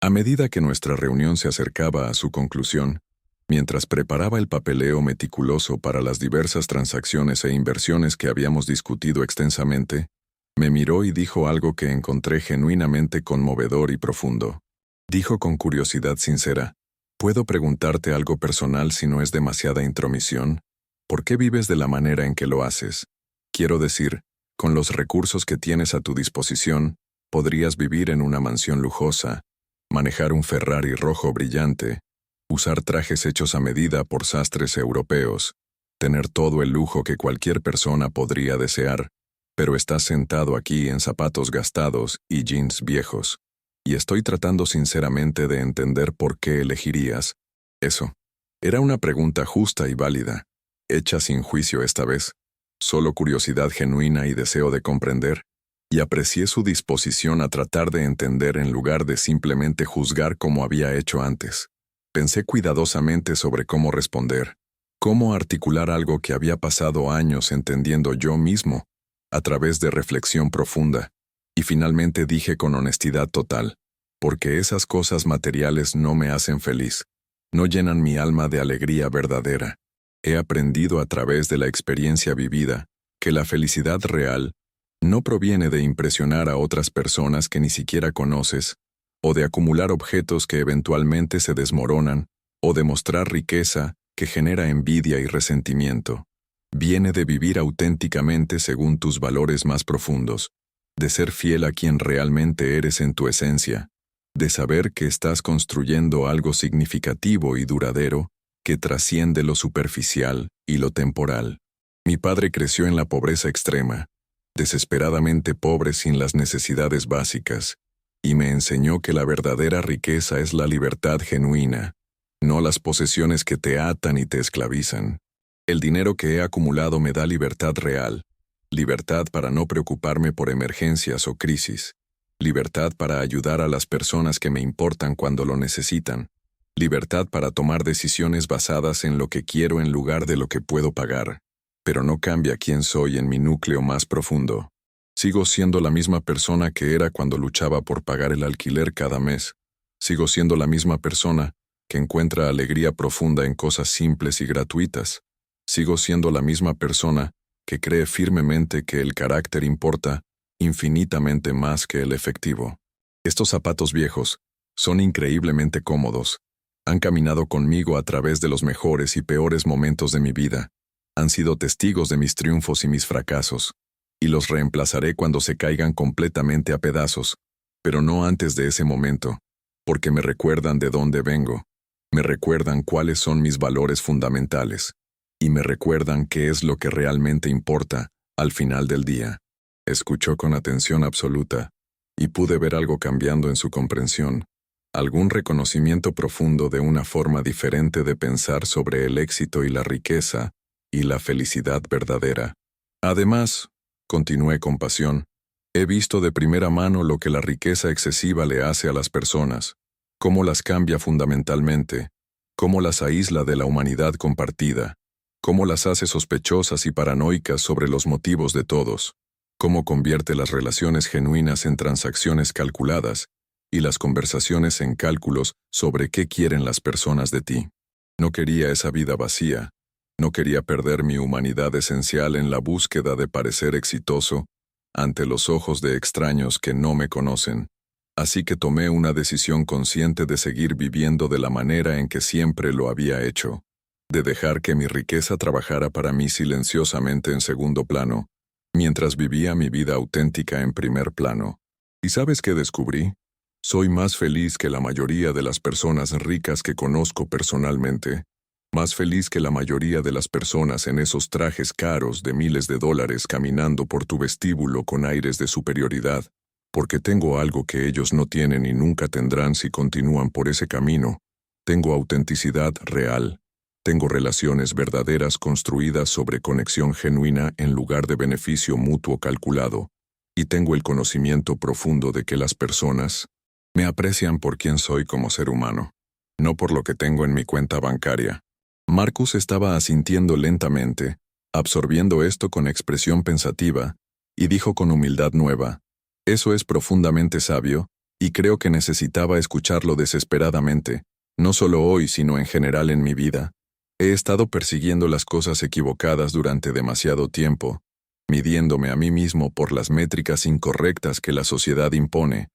A medida que nuestra reunión se acercaba a su conclusión, mientras preparaba el papeleo meticuloso para las diversas transacciones e inversiones que habíamos discutido extensamente, me miró y dijo algo que encontré genuinamente conmovedor y profundo. Dijo con curiosidad sincera: ¿puedo preguntarte algo personal si no es demasiada intromisión? ¿Por qué vives de la manera en que lo haces? Quiero decir, con los recursos que tienes a tu disposición, podrías vivir en una mansión lujosa, manejar un Ferrari rojo brillante, usar trajes hechos a medida por sastres europeos, tener todo el lujo que cualquier persona podría desear, pero estás sentado aquí en zapatos gastados y jeans viejos, y estoy tratando sinceramente de entender por qué elegirías eso. Era una pregunta justa y válida, hecha sin juicio esta vez, solo curiosidad genuina y deseo de comprender, y aprecié su disposición a tratar de entender en lugar de simplemente juzgar como había hecho antes. Pensé cuidadosamente sobre cómo responder, cómo articular algo que había pasado años entendiendo yo mismo, a través de reflexión profunda, y finalmente dije con honestidad total: porque esas cosas materiales no me hacen feliz, no llenan mi alma de alegría verdadera. He aprendido a través de la experiencia vivida que la felicidad real no proviene de impresionar a otras personas que ni siquiera conoces, o de acumular objetos que eventualmente se desmoronan, o de mostrar riqueza que genera envidia y resentimiento. Viene de vivir auténticamente según tus valores más profundos, de ser fiel a quien realmente eres en tu esencia, de saber que estás construyendo algo significativo y duradero que trasciende lo superficial y lo temporal. Mi padre creció en la pobreza extrema, desesperadamente pobre sin las necesidades básicas, y me enseñó que la verdadera riqueza es la libertad genuina, no las posesiones que te atan y te esclavizan. El dinero que he acumulado me da libertad real, libertad para no preocuparme por emergencias o crisis, libertad para ayudar a las personas que me importan cuando lo necesitan, libertad para tomar decisiones basadas en lo que quiero en lugar de lo que puedo pagar. Pero no cambia quién soy en mi núcleo más profundo. Sigo siendo la misma persona que era cuando luchaba por pagar el alquiler cada mes. Sigo siendo la misma persona que encuentra alegría profunda en cosas simples y gratuitas. Sigo siendo la misma persona que cree firmemente que el carácter importa infinitamente más que el efectivo. Estos zapatos viejos son increíblemente cómodos. Han caminado conmigo a través de los mejores y peores momentos de mi vida. Han sido testigos de mis triunfos y mis fracasos, y los reemplazaré cuando se caigan completamente a pedazos, pero no antes de ese momento, porque me recuerdan de dónde vengo, me recuerdan cuáles son mis valores fundamentales, y me recuerdan qué es lo que realmente importa al final del día. Escuchó con atención absoluta, y pude ver algo cambiando en su comprensión, algún reconocimiento profundo de una forma diferente de pensar sobre el éxito y la riqueza, y la felicidad verdadera. Además, continué con pasión, he visto de primera mano lo que la riqueza excesiva le hace a las personas, cómo las cambia fundamentalmente, cómo las aísla de la humanidad compartida, cómo las hace sospechosas y paranoicas sobre los motivos de todos, cómo convierte las relaciones genuinas en transacciones calculadas y las conversaciones en cálculos sobre qué quieren las personas de ti. No quería esa vida vacía. No quería perder mi humanidad esencial en la búsqueda de parecer exitoso ante los ojos de extraños que no me conocen. Así que tomé una decisión consciente de seguir viviendo de la manera en que siempre lo había hecho, de dejar que mi riqueza trabajara para mí silenciosamente en segundo plano, mientras vivía mi vida auténtica en primer plano. ¿Y sabes qué descubrí? Soy más feliz que la mayoría de las personas ricas que conozco personalmente. Más feliz que la mayoría de las personas en esos trajes caros de miles de dólares caminando por tu vestíbulo con aires de superioridad, porque tengo algo que ellos no tienen y nunca tendrán si continúan por ese camino. Tengo autenticidad real. Tengo relaciones verdaderas construidas sobre conexión genuina en lugar de beneficio mutuo calculado. Y tengo el conocimiento profundo de que las personas me aprecian por quien soy como ser humano, no por lo que tengo en mi cuenta bancaria. Marcus estaba asintiendo lentamente, absorbiendo esto con expresión pensativa, y dijo con humildad nueva, «Eso es profundamente sabio, y creo que necesitaba escucharlo desesperadamente, no solo hoy sino en general en mi vida. He estado persiguiendo las cosas equivocadas durante demasiado tiempo, midiéndome a mí mismo por las métricas incorrectas que la sociedad impone,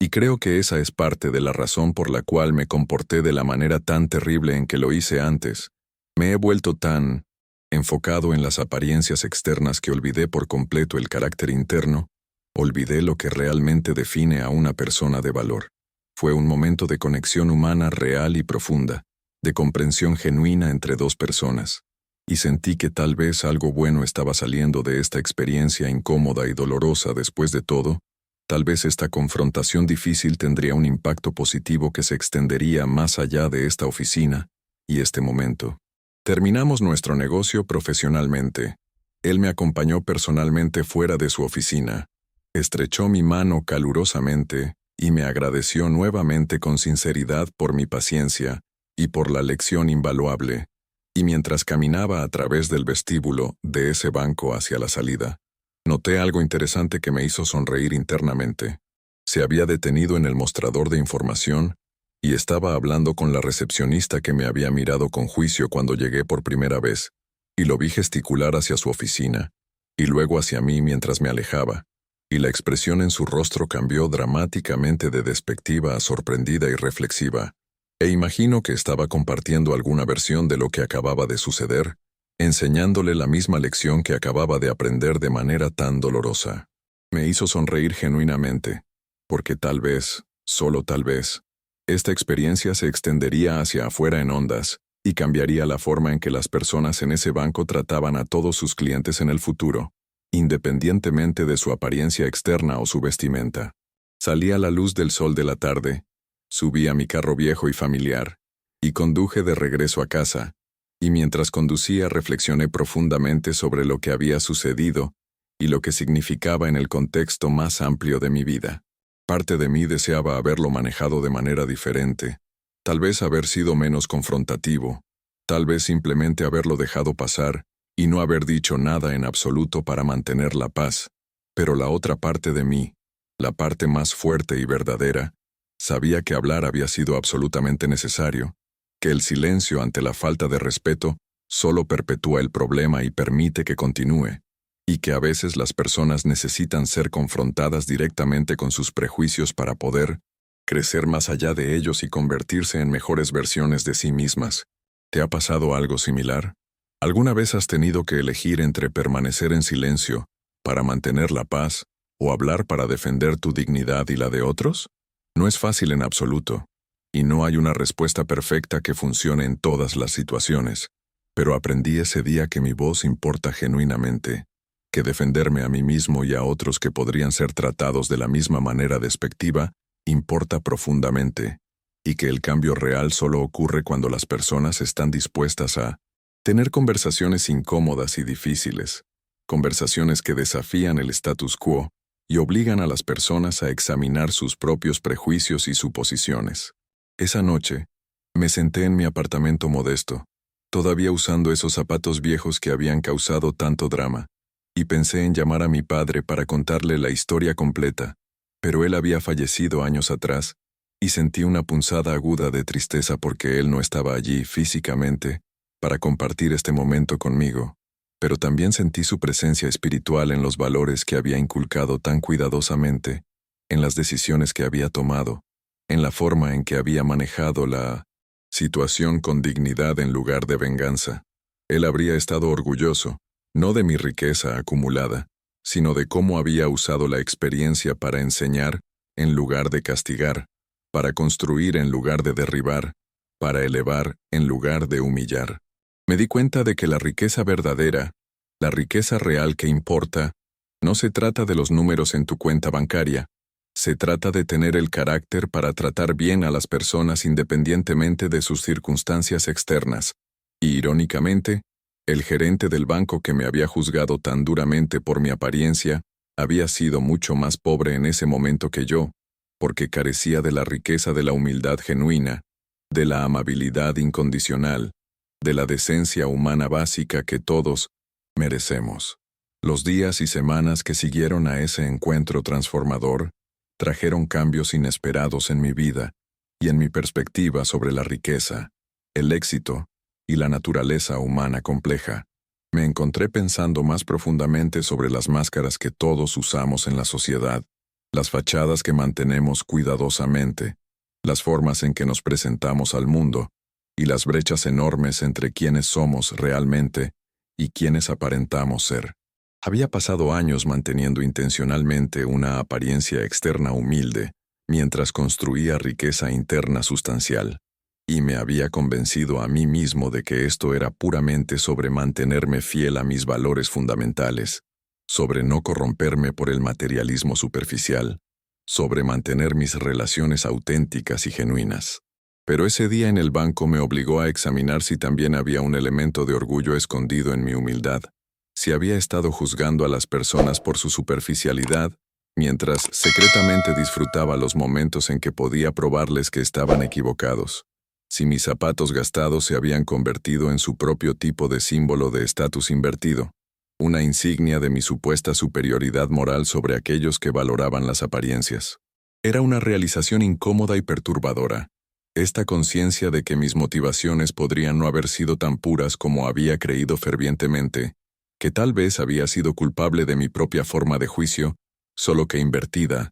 y creo que esa es parte de la razón por la cual me comporté de la manera tan terrible en que lo hice antes. Me he vuelto tan enfocado en las apariencias externas que olvidé por completo el carácter interno, olvidé lo que realmente define a una persona de valor. Fue un momento de conexión humana real y profunda, de comprensión genuina entre dos personas, y sentí que tal vez algo bueno estaba saliendo de esta experiencia incómoda y dolorosa después de todo. Tal vez esta confrontación difícil tendría un impacto positivo que se extendería más allá de esta oficina y este momento. Terminamos nuestro negocio profesionalmente. Él me acompañó personalmente fuera de su oficina. Estrechó mi mano calurosamente y me agradeció nuevamente con sinceridad por mi paciencia y por la lección invaluable. Y mientras caminaba a través del vestíbulo de ese banco hacia la salida, noté algo interesante que me hizo sonreír internamente. Se había detenido en el mostrador de información y estaba hablando con la recepcionista que me había mirado con juicio cuando llegué por primera vez, y lo vi gesticular hacia su oficina, y luego hacia mí mientras me alejaba, y la expresión en su rostro cambió dramáticamente de despectiva a sorprendida y reflexiva, e imagino que estaba compartiendo alguna versión de lo que acababa de suceder, enseñándole la misma lección que acababa de aprender de manera tan dolorosa. Me hizo sonreír genuinamente, porque tal vez, solo tal vez, esta experiencia se extendería hacia afuera en ondas y cambiaría la forma en que las personas en ese banco trataban a todos sus clientes en el futuro, independientemente de su apariencia externa o su vestimenta. Salí a la luz del sol de la tarde, subí a mi carro viejo y familiar, y conduje de regreso a casa, y mientras conducía reflexioné profundamente sobre lo que había sucedido y lo que significaba en el contexto más amplio de mi vida. Parte de mí deseaba haberlo manejado de manera diferente, tal vez haber sido menos confrontativo, tal vez simplemente haberlo dejado pasar y no haber dicho nada en absoluto para mantener la paz, pero la otra parte de mí, la parte más fuerte y verdadera, sabía que hablar había sido absolutamente necesario, que el silencio ante la falta de respeto solo perpetúa el problema y permite que continúe, y que a veces las personas necesitan ser confrontadas directamente con sus prejuicios para poder crecer más allá de ellos y convertirse en mejores versiones de sí mismas. ¿Te ha pasado algo similar? ¿Alguna vez has tenido que elegir entre permanecer en silencio para mantener la paz o hablar para defender tu dignidad y la de otros? No es fácil en absoluto, y no hay una respuesta perfecta que funcione en todas las situaciones, pero aprendí ese día que mi voz importa genuinamente, que defenderme a mí mismo y a otros que podrían ser tratados de la misma manera despectiva importa profundamente, y que el cambio real solo ocurre cuando las personas están dispuestas a tener conversaciones incómodas y difíciles, conversaciones que desafían el status quo y obligan a las personas a examinar sus propios prejuicios y suposiciones. Esa noche, me senté en mi apartamento modesto, todavía usando esos zapatos viejos que habían causado tanto drama, y pensé en llamar a mi padre para contarle la historia completa, pero él había fallecido años atrás, y sentí una punzada aguda de tristeza porque él no estaba allí físicamente para compartir este momento conmigo, pero también sentí su presencia espiritual en los valores que había inculcado tan cuidadosamente, en las decisiones que había tomado, en la forma en que había manejado la situación con dignidad en lugar de venganza. Él habría estado orgulloso, no de mi riqueza acumulada, sino de cómo había usado la experiencia para enseñar en lugar de castigar, para construir en lugar de derribar, para elevar en lugar de humillar. Me di cuenta de que la riqueza verdadera, la riqueza real que importa, no se trata de los números en tu cuenta bancaria, se trata de tener el carácter para tratar bien a las personas independientemente de sus circunstancias externas. Y irónicamente, el gerente del banco que me había juzgado tan duramente por mi apariencia, había sido mucho más pobre en ese momento que yo, porque carecía de la riqueza de la humildad genuina, de la amabilidad incondicional, de la decencia humana básica que todos merecemos. Los días y semanas que siguieron a ese encuentro transformador trajeron cambios inesperados en mi vida y en mi perspectiva sobre la riqueza, el éxito y la naturaleza humana compleja. Me encontré pensando más profundamente sobre las máscaras que todos usamos en la sociedad, las fachadas que mantenemos cuidadosamente, las formas en que nos presentamos al mundo, y las brechas enormes entre quienes somos realmente y quienes aparentamos ser. Había pasado años manteniendo intencionalmente una apariencia externa humilde, mientras construía riqueza interna sustancial, y me había convencido a mí mismo de que esto era puramente sobre mantenerme fiel a mis valores fundamentales, sobre no corromperme por el materialismo superficial, sobre mantener mis relaciones auténticas y genuinas. Pero ese día en el banco me obligó a examinar si también había un elemento de orgullo escondido en mi humildad, si había estado juzgando a las personas por su superficialidad, mientras secretamente disfrutaba los momentos en que podía probarles que estaban equivocados, si mis zapatos gastados se habían convertido en su propio tipo de símbolo de estatus invertido, una insignia de mi supuesta superioridad moral sobre aquellos que valoraban las apariencias. Era una realización incómoda y perturbadora, Esta conciencia de que mis motivaciones podrían no haber sido tan puras como había creído fervientemente, que tal vez había sido culpable de mi propia forma de juicio, solo que invertida,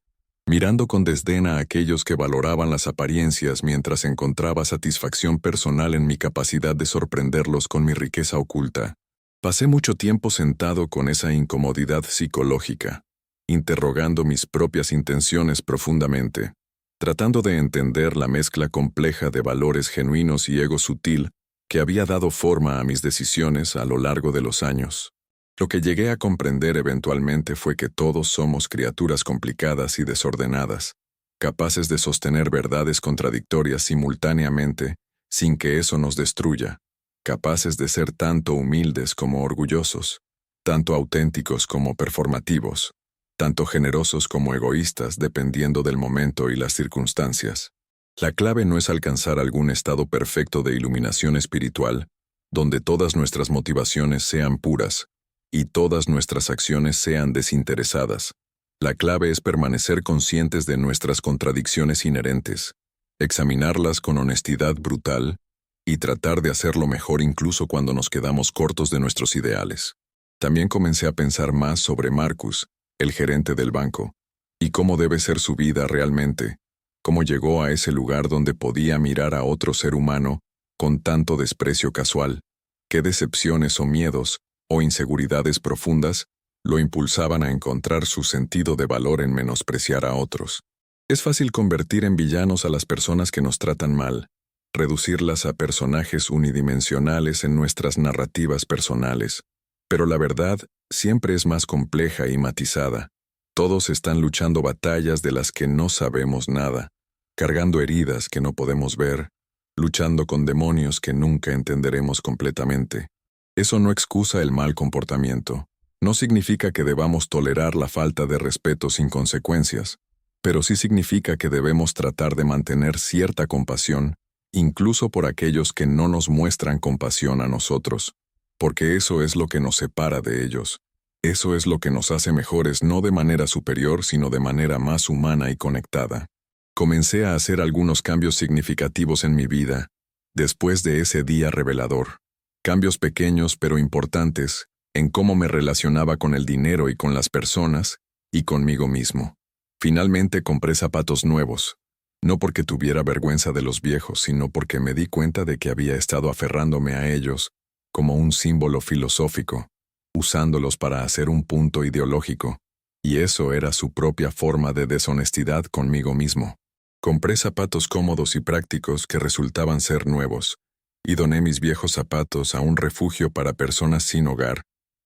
mirando con desdén a aquellos que valoraban las apariencias mientras encontraba satisfacción personal en mi capacidad de sorprenderlos con mi riqueza oculta. Pasé mucho tiempo sentado con esa incomodidad psicológica, interrogando mis propias intenciones profundamente, tratando de entender la mezcla compleja de valores genuinos y ego sutil que había dado forma a mis decisiones a lo largo de los años. Lo que llegué a comprender eventualmente fue que todos somos criaturas complicadas y desordenadas, capaces de sostener verdades contradictorias simultáneamente sin que eso nos destruya, capaces de ser tanto humildes como orgullosos, tanto auténticos como performativos, tanto generosos como egoístas dependiendo del momento y las circunstancias. La clave no es alcanzar algún estado perfecto de iluminación espiritual, donde todas nuestras motivaciones sean puras, y todas nuestras acciones sean desinteresadas. La clave es permanecer conscientes de nuestras contradicciones inherentes, examinarlas con honestidad brutal y tratar de hacerlo mejor incluso cuando nos quedamos cortos de nuestros ideales. También comencé a pensar más sobre Marcus, el gerente del banco, y cómo debe ser su vida realmente, cómo llegó a ese lugar donde podía mirar a otro ser humano con tanto desprecio casual, qué decepciones o miedos o inseguridades profundas lo impulsaban a encontrar su sentido de valor en menospreciar a otros. Es fácil convertir en villanos a las personas que nos tratan mal, reducirlas a personajes unidimensionales en nuestras narrativas personales, pero la verdad siempre es más compleja y matizada. Todos están luchando batallas de las que no sabemos nada, cargando heridas que no podemos ver, luchando con demonios que nunca entenderemos completamente. Eso no excusa el mal comportamiento. No significa que debamos tolerar la falta de respeto sin consecuencias, pero sí significa que debemos tratar de mantener cierta compasión, incluso por aquellos que no nos muestran compasión a nosotros, porque eso es lo que nos separa de ellos. Eso es lo que nos hace mejores no de manera superior, sino de manera más humana y conectada. Comencé a hacer algunos cambios significativos en mi vida, después de ese día revelador. Cambios pequeños pero importantes en cómo me relacionaba con el dinero y con las personas y conmigo mismo. Finalmente compré zapatos nuevos, no porque tuviera vergüenza de los viejos, sino porque me di cuenta de que había estado aferrándome a ellos como un símbolo filosófico, usándolos para hacer un punto ideológico, y eso era su propia forma de deshonestidad conmigo mismo. Compré zapatos cómodos y prácticos que resultaban ser nuevos, y doné mis viejos zapatos a un refugio para personas sin hogar,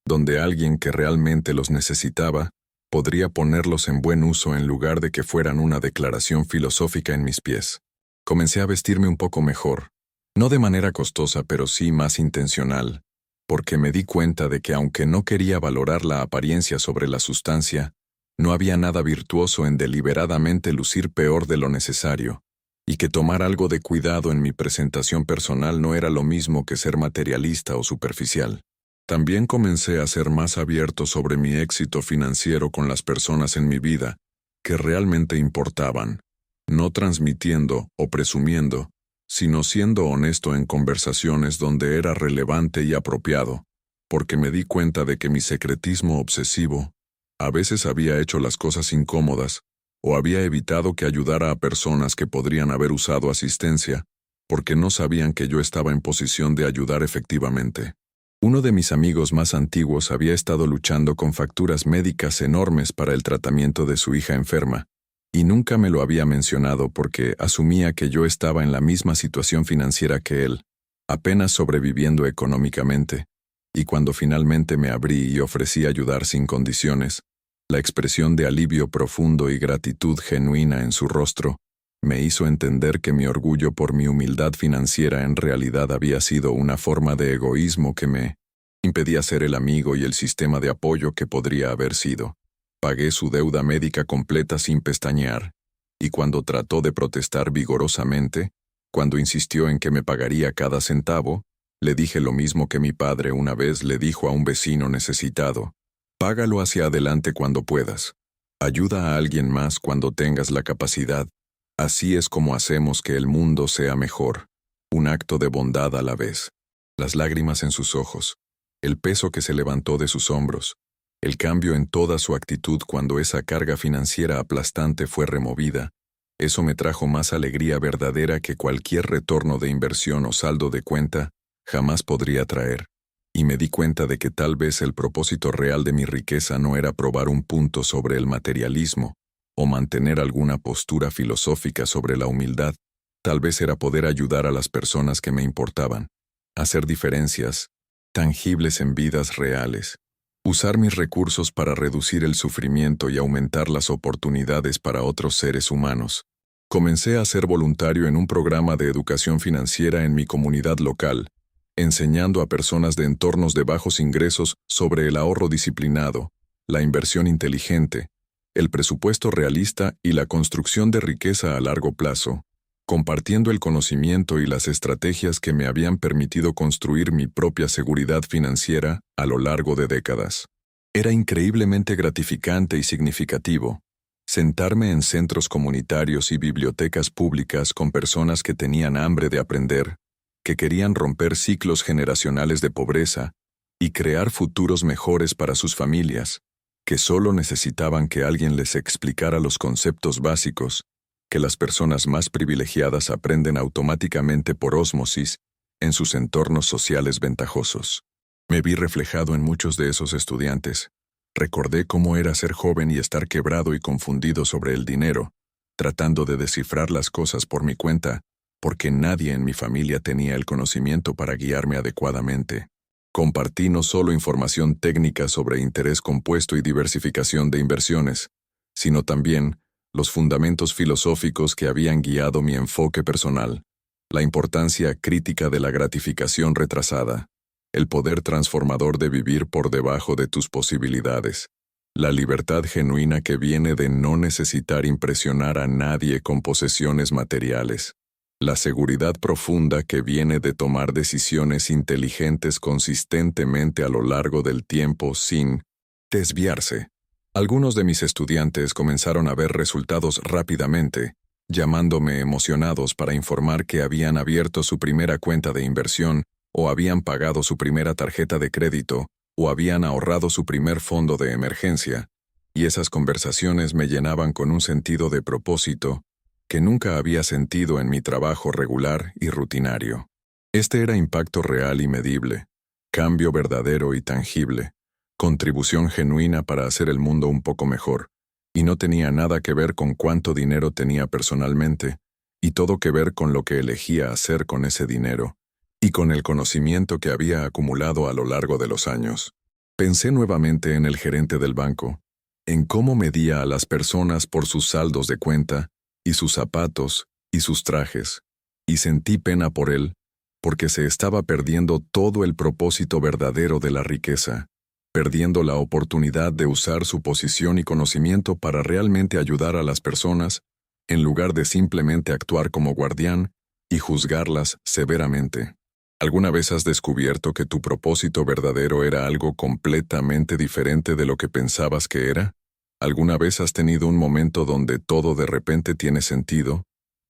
donde alguien que realmente los necesitaba podría ponerlos en buen uso en lugar de que fueran una declaración filosófica en mis pies. Comencé a vestirme un poco mejor, no de manera costosa pero sí más intencional, porque me di cuenta de que aunque no quería valorar la apariencia sobre la sustancia, no había nada virtuoso en deliberadamente lucir peor de lo necesario, y que tomar algo de cuidado en mi presentación personal no era lo mismo que ser materialista o superficial. También comencé a ser más abierto sobre mi éxito financiero con las personas en mi vida, que realmente importaban, no transmitiendo o presumiendo, sino siendo honesto en conversaciones donde era relevante y apropiado, porque me di cuenta de que mi secretismo obsesivo a veces había hecho las cosas incómodas, o había evitado que ayudara a personas que podrían haber usado asistencia, porque no sabían que yo estaba en posición de ayudar efectivamente. Uno de mis amigos más antiguos había estado luchando con facturas médicas enormes para el tratamiento de su hija enferma, y nunca me lo había mencionado porque asumía que yo estaba en la misma situación financiera que él, apenas sobreviviendo económicamente, y cuando finalmente me abrí y ofrecí ayudar sin condiciones, la expresión de alivio profundo y gratitud genuina en su rostro me hizo entender que mi orgullo por mi humildad financiera en realidad había sido una forma de egoísmo que me impedía ser el amigo y el sistema de apoyo que podría haber sido. Pagué su deuda médica completa sin pestañear, y cuando trató de protestar vigorosamente, cuando insistió en que me pagaría cada centavo, le dije lo mismo que mi padre una vez le dijo a un vecino necesitado: págalo hacia adelante cuando puedas. Ayuda a alguien más cuando tengas la capacidad. Así es como hacemos que el mundo sea mejor, un acto de bondad a la vez. Las lágrimas en sus ojos, el peso que se levantó de sus hombros, el cambio en toda su actitud cuando esa carga financiera aplastante fue removida, eso me trajo más alegría verdadera que cualquier retorno de inversión o saldo de cuenta jamás podría traer. Y me di cuenta de que tal vez el propósito real de mi riqueza no era probar un punto sobre el materialismo, o mantener alguna postura filosófica sobre la humildad, tal vez era poder ayudar a las personas que me importaban, hacer diferencias tangibles en vidas reales, usar mis recursos para reducir el sufrimiento y aumentar las oportunidades para otros seres humanos. Comencé a ser voluntario en un programa de educación financiera en mi comunidad local, enseñando a personas de entornos de bajos ingresos sobre el ahorro disciplinado, la inversión inteligente, el presupuesto realista y la construcción de riqueza a largo plazo, compartiendo el conocimiento y las estrategias que me habían permitido construir mi propia seguridad financiera a lo largo de décadas. Era increíblemente gratificante y significativo sentarme en centros comunitarios y bibliotecas públicas con personas que tenían hambre de aprender, que querían romper ciclos generacionales de pobreza y crear futuros mejores para sus familias, que solo necesitaban que alguien les explicara los conceptos básicos que las personas más privilegiadas aprenden automáticamente por ósmosis en sus entornos sociales ventajosos. Me vi reflejado en muchos de esos estudiantes. Recordé cómo era ser joven y estar quebrado y confundido sobre el dinero, tratando de descifrar las cosas por mi cuenta, porque nadie en mi familia tenía el conocimiento para guiarme adecuadamente. Compartí no solo información técnica sobre interés compuesto y diversificación de inversiones, sino también los fundamentos filosóficos que habían guiado mi enfoque personal, la importancia crítica de la gratificación retrasada, el poder transformador de vivir por debajo de tus posibilidades, la libertad genuina que viene de no necesitar impresionar a nadie con posesiones materiales, la seguridad profunda que viene de tomar decisiones inteligentes consistentemente a lo largo del tiempo sin desviarse. Algunos de mis estudiantes comenzaron a ver resultados rápidamente, llamándome emocionados para informar que habían abierto su primera cuenta de inversión, o habían pagado su primera tarjeta de crédito, o habían ahorrado su primer fondo de emergencia, y esas conversaciones me llenaban con un sentido de propósito que nunca había sentido en mi trabajo regular y rutinario. Este era impacto real y medible, cambio verdadero y tangible, contribución genuina para hacer el mundo un poco mejor, y no tenía nada que ver con cuánto dinero tenía personalmente, y todo que ver con lo que elegía hacer con ese dinero, y con el conocimiento que había acumulado a lo largo de los años. Pensé nuevamente en el gerente del banco, en cómo medía a las personas por sus saldos de cuenta, y sus zapatos, y sus trajes, y sentí pena por él, porque se estaba perdiendo todo el propósito verdadero de la riqueza, perdiendo la oportunidad de usar su posición y conocimiento para realmente ayudar a las personas, en lugar de simplemente actuar como guardián y juzgarlas severamente. ¿Alguna vez has descubierto que tu propósito verdadero era algo completamente diferente de lo que pensabas que era? ¿Alguna vez has tenido un momento donde todo de repente tiene sentido,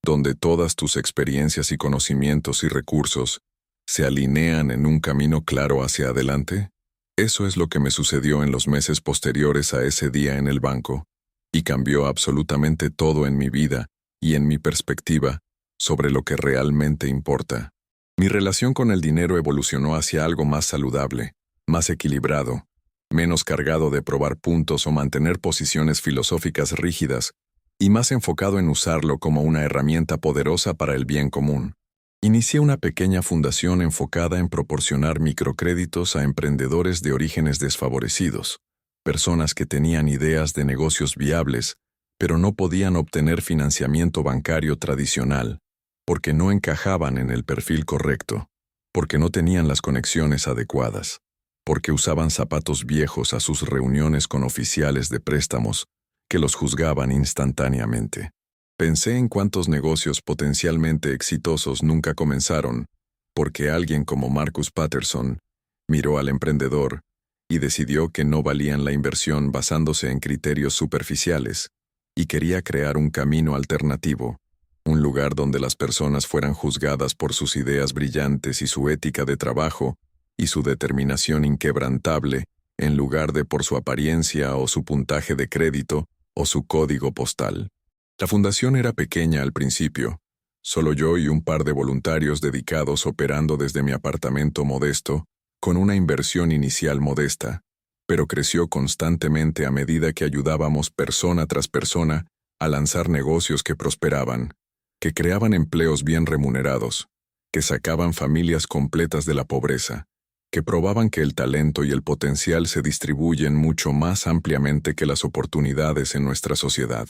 donde todas tus experiencias y conocimientos y recursos se alinean en un camino claro hacia adelante? Eso es lo que me sucedió en los meses posteriores a ese día en el banco, y cambió absolutamente todo en mi vida y en mi perspectiva sobre lo que realmente importa. Mi relación con el dinero evolucionó hacia algo más saludable, más equilibrado, menos cargado de probar puntos o mantener posiciones filosóficas rígidas, y más enfocado en usarlo como una herramienta poderosa para el bien común. Inicié una pequeña fundación enfocada en proporcionar microcréditos a emprendedores de orígenes desfavorecidos, personas que tenían ideas de negocios viables, pero no podían obtener financiamiento bancario tradicional, porque no encajaban en el perfil correcto, porque no tenían las conexiones adecuadas, porque usaban zapatos viejos a sus reuniones con oficiales de préstamos que los juzgaban instantáneamente. Pensé en cuántos negocios potencialmente exitosos nunca comenzaron, porque alguien como Marcus Patterson miró al emprendedor y decidió que no valían la inversión basándose en criterios superficiales, y quería crear un camino alternativo, un lugar donde las personas fueran juzgadas por sus ideas brillantes y su ética de trabajo y su determinación inquebrantable, en lugar de por su apariencia o su puntaje de crédito o su código postal. La fundación era pequeña al principio, solo yo y un par de voluntarios dedicados operando desde mi apartamento modesto, con una inversión inicial modesta, pero creció constantemente a medida que ayudábamos persona tras persona a lanzar negocios que prosperaban, que creaban empleos bien remunerados, que sacaban familias completas de la pobreza, que probaban que el talento y el potencial se distribuyen mucho más ampliamente que las oportunidades en nuestra sociedad.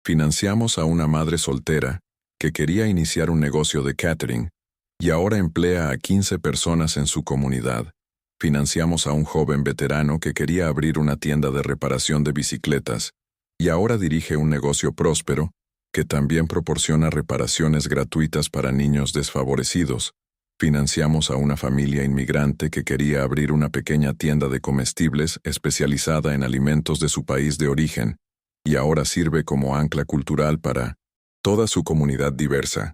Financiamos a una madre soltera que quería iniciar un negocio de catering y ahora emplea a 15 personas en su comunidad. Financiamos a un joven veterano que quería abrir una tienda de reparación de bicicletas y ahora dirige un negocio próspero que también proporciona reparaciones gratuitas para niños desfavorecidos. Financiamos a una familia inmigrante que quería abrir una pequeña tienda de comestibles especializada en alimentos de su país de origen y ahora sirve como ancla cultural para toda su comunidad diversa.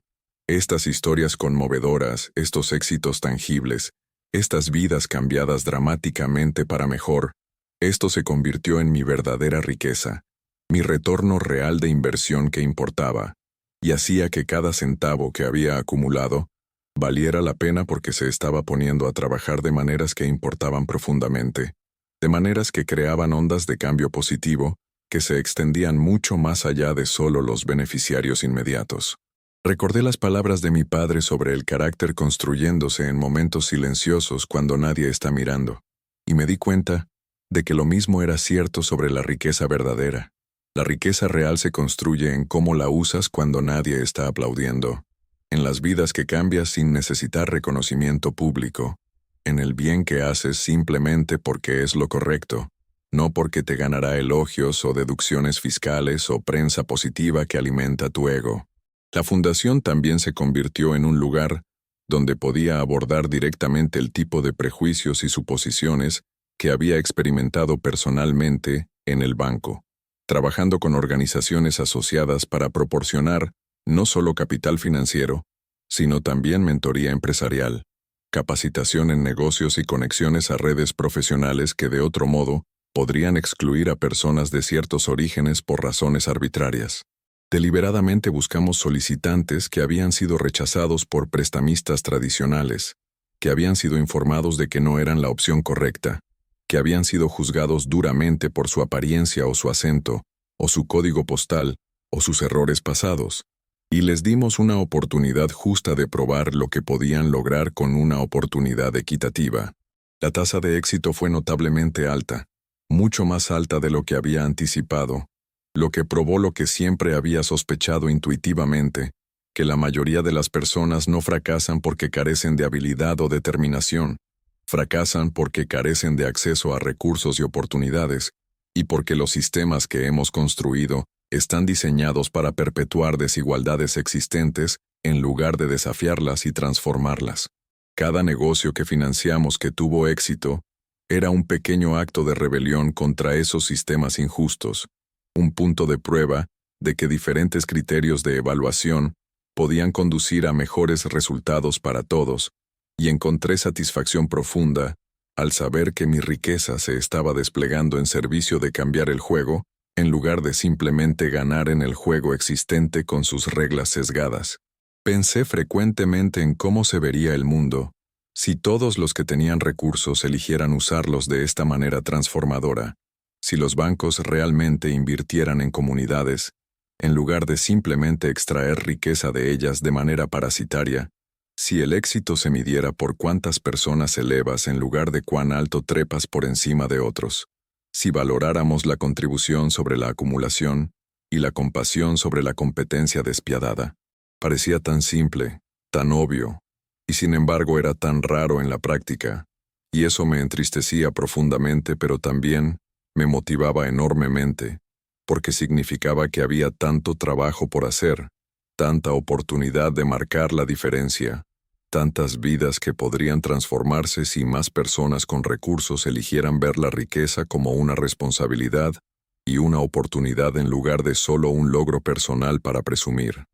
Estas historias conmovedoras, estos éxitos tangibles, estas vidas cambiadas dramáticamente para mejor, esto se convirtió en mi verdadera riqueza, mi retorno real de inversión que importaba, y hacía que cada centavo que había acumulado valiera la pena porque se estaba poniendo a trabajar de maneras que importaban profundamente, de maneras que creaban ondas de cambio positivo que se extendían mucho más allá de solo los beneficiarios inmediatos. Recordé las palabras de mi padre sobre el carácter construyéndose en momentos silenciosos cuando nadie está mirando, y me di cuenta de que lo mismo era cierto sobre la riqueza verdadera. La riqueza real se construye en cómo la usas cuando nadie está aplaudiendo, en las vidas que cambias sin necesitar reconocimiento público, en el bien que haces simplemente porque es lo correcto, no porque te ganará elogios o deducciones fiscales o prensa positiva que alimenta tu ego. La fundación también se convirtió en un lugar donde podía abordar directamente el tipo de prejuicios y suposiciones que había experimentado personalmente en el banco, trabajando con organizaciones asociadas para proporcionar no solo capital financiero, sino también mentoría empresarial, capacitación en negocios y conexiones a redes profesionales que de otro modo podrían excluir a personas de ciertos orígenes por razones arbitrarias. Deliberadamente buscamos solicitantes que habían sido rechazados por prestamistas tradicionales, que habían sido informados de que no eran la opción correcta, que habían sido juzgados duramente por su apariencia o su acento, o su código postal, o sus errores pasados, y les dimos una oportunidad justa de probar lo que podían lograr con una oportunidad equitativa. La tasa de éxito fue notablemente alta, mucho más alta de lo que había anticipado, lo que probó lo que siempre había sospechado intuitivamente, que la mayoría de las personas no fracasan porque carecen de habilidad o determinación, fracasan porque carecen de acceso a recursos y oportunidades, y porque los sistemas que hemos construido están diseñados para perpetuar desigualdades existentes en lugar de desafiarlas y transformarlas. Cada negocio que financiamos que tuvo éxito era un pequeño acto de rebelión contra esos sistemas injustos, un punto de prueba de que diferentes criterios de evaluación podían conducir a mejores resultados para todos, y encontré satisfacción profunda al saber que mi riqueza se estaba desplegando en servicio de cambiar el juego, en lugar de simplemente ganar en el juego existente con sus reglas sesgadas. Pensé frecuentemente en cómo se vería el mundo si todos los que tenían recursos eligieran usarlos de esta manera transformadora, si los bancos realmente invirtieran en comunidades, en lugar de simplemente extraer riqueza de ellas de manera parasitaria, si el éxito se midiera por cuántas personas elevas en lugar de cuán alto trepas por encima de otros, si valoráramos la contribución sobre la acumulación y la compasión sobre la competencia despiadada. Parecía tan simple, tan obvio, y sin embargo era tan raro en la práctica, y eso me entristecía profundamente, pero también me motivaba enormemente, porque significaba que había tanto trabajo por hacer, tanta oportunidad de marcar la diferencia, tantas vidas que podrían transformarse si más personas con recursos eligieran ver la riqueza como una responsabilidad y una oportunidad en lugar de solo un logro personal para presumir.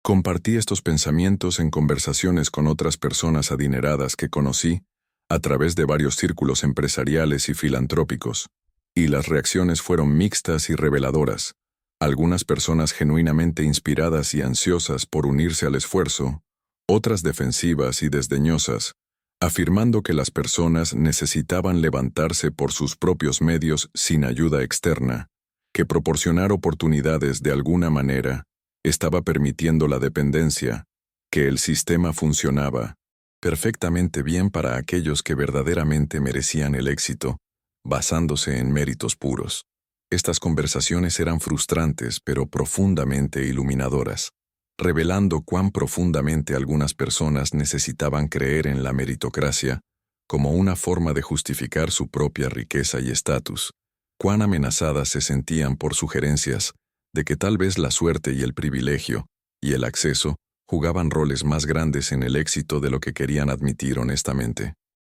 Compartí estos pensamientos en conversaciones con otras personas adineradas que conocí a través de varios círculos empresariales y filantrópicos, y las reacciones fueron mixtas y reveladoras. Algunas personas genuinamente inspiradas y ansiosas por unirse al esfuerzo, otras defensivas y desdeñosas, afirmando que las personas necesitaban levantarse por sus propios medios sin ayuda externa, que proporcionar oportunidades de alguna manera estaba permitiendo la dependencia, que el sistema funcionaba perfectamente bien para aquellos que verdaderamente merecían el éxito, basándose en méritos puros. Estas conversaciones eran frustrantes pero profundamente iluminadoras, revelando cuán profundamente algunas personas necesitaban creer en la meritocracia como una forma de justificar su propia riqueza y estatus, cuán amenazadas se sentían por sugerencias de que tal vez la suerte y el privilegio y el acceso jugaban roles más grandes en el éxito de lo que querían admitir honestamente.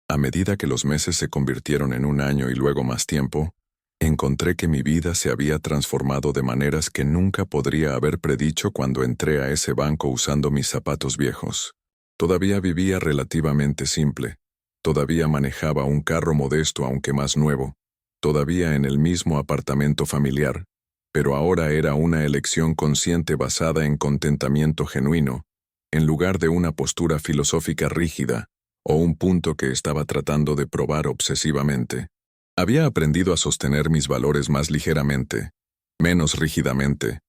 A medida que los meses se convirtieron en un año y luego más tiempo, encontré que mi vida se había transformado de maneras que nunca podría haber predicho cuando entré a ese banco usando mis zapatos viejos. Todavía vivía relativamente simple, todavía manejaba un carro modesto aunque más nuevo, todavía en el mismo apartamento familiar, pero ahora era una elección consciente basada en contentamiento genuino, en lugar de una postura filosófica rígida o un punto que estaba tratando de probar obsesivamente. Había aprendido a sostener mis valores más ligeramente, menos rígidamente,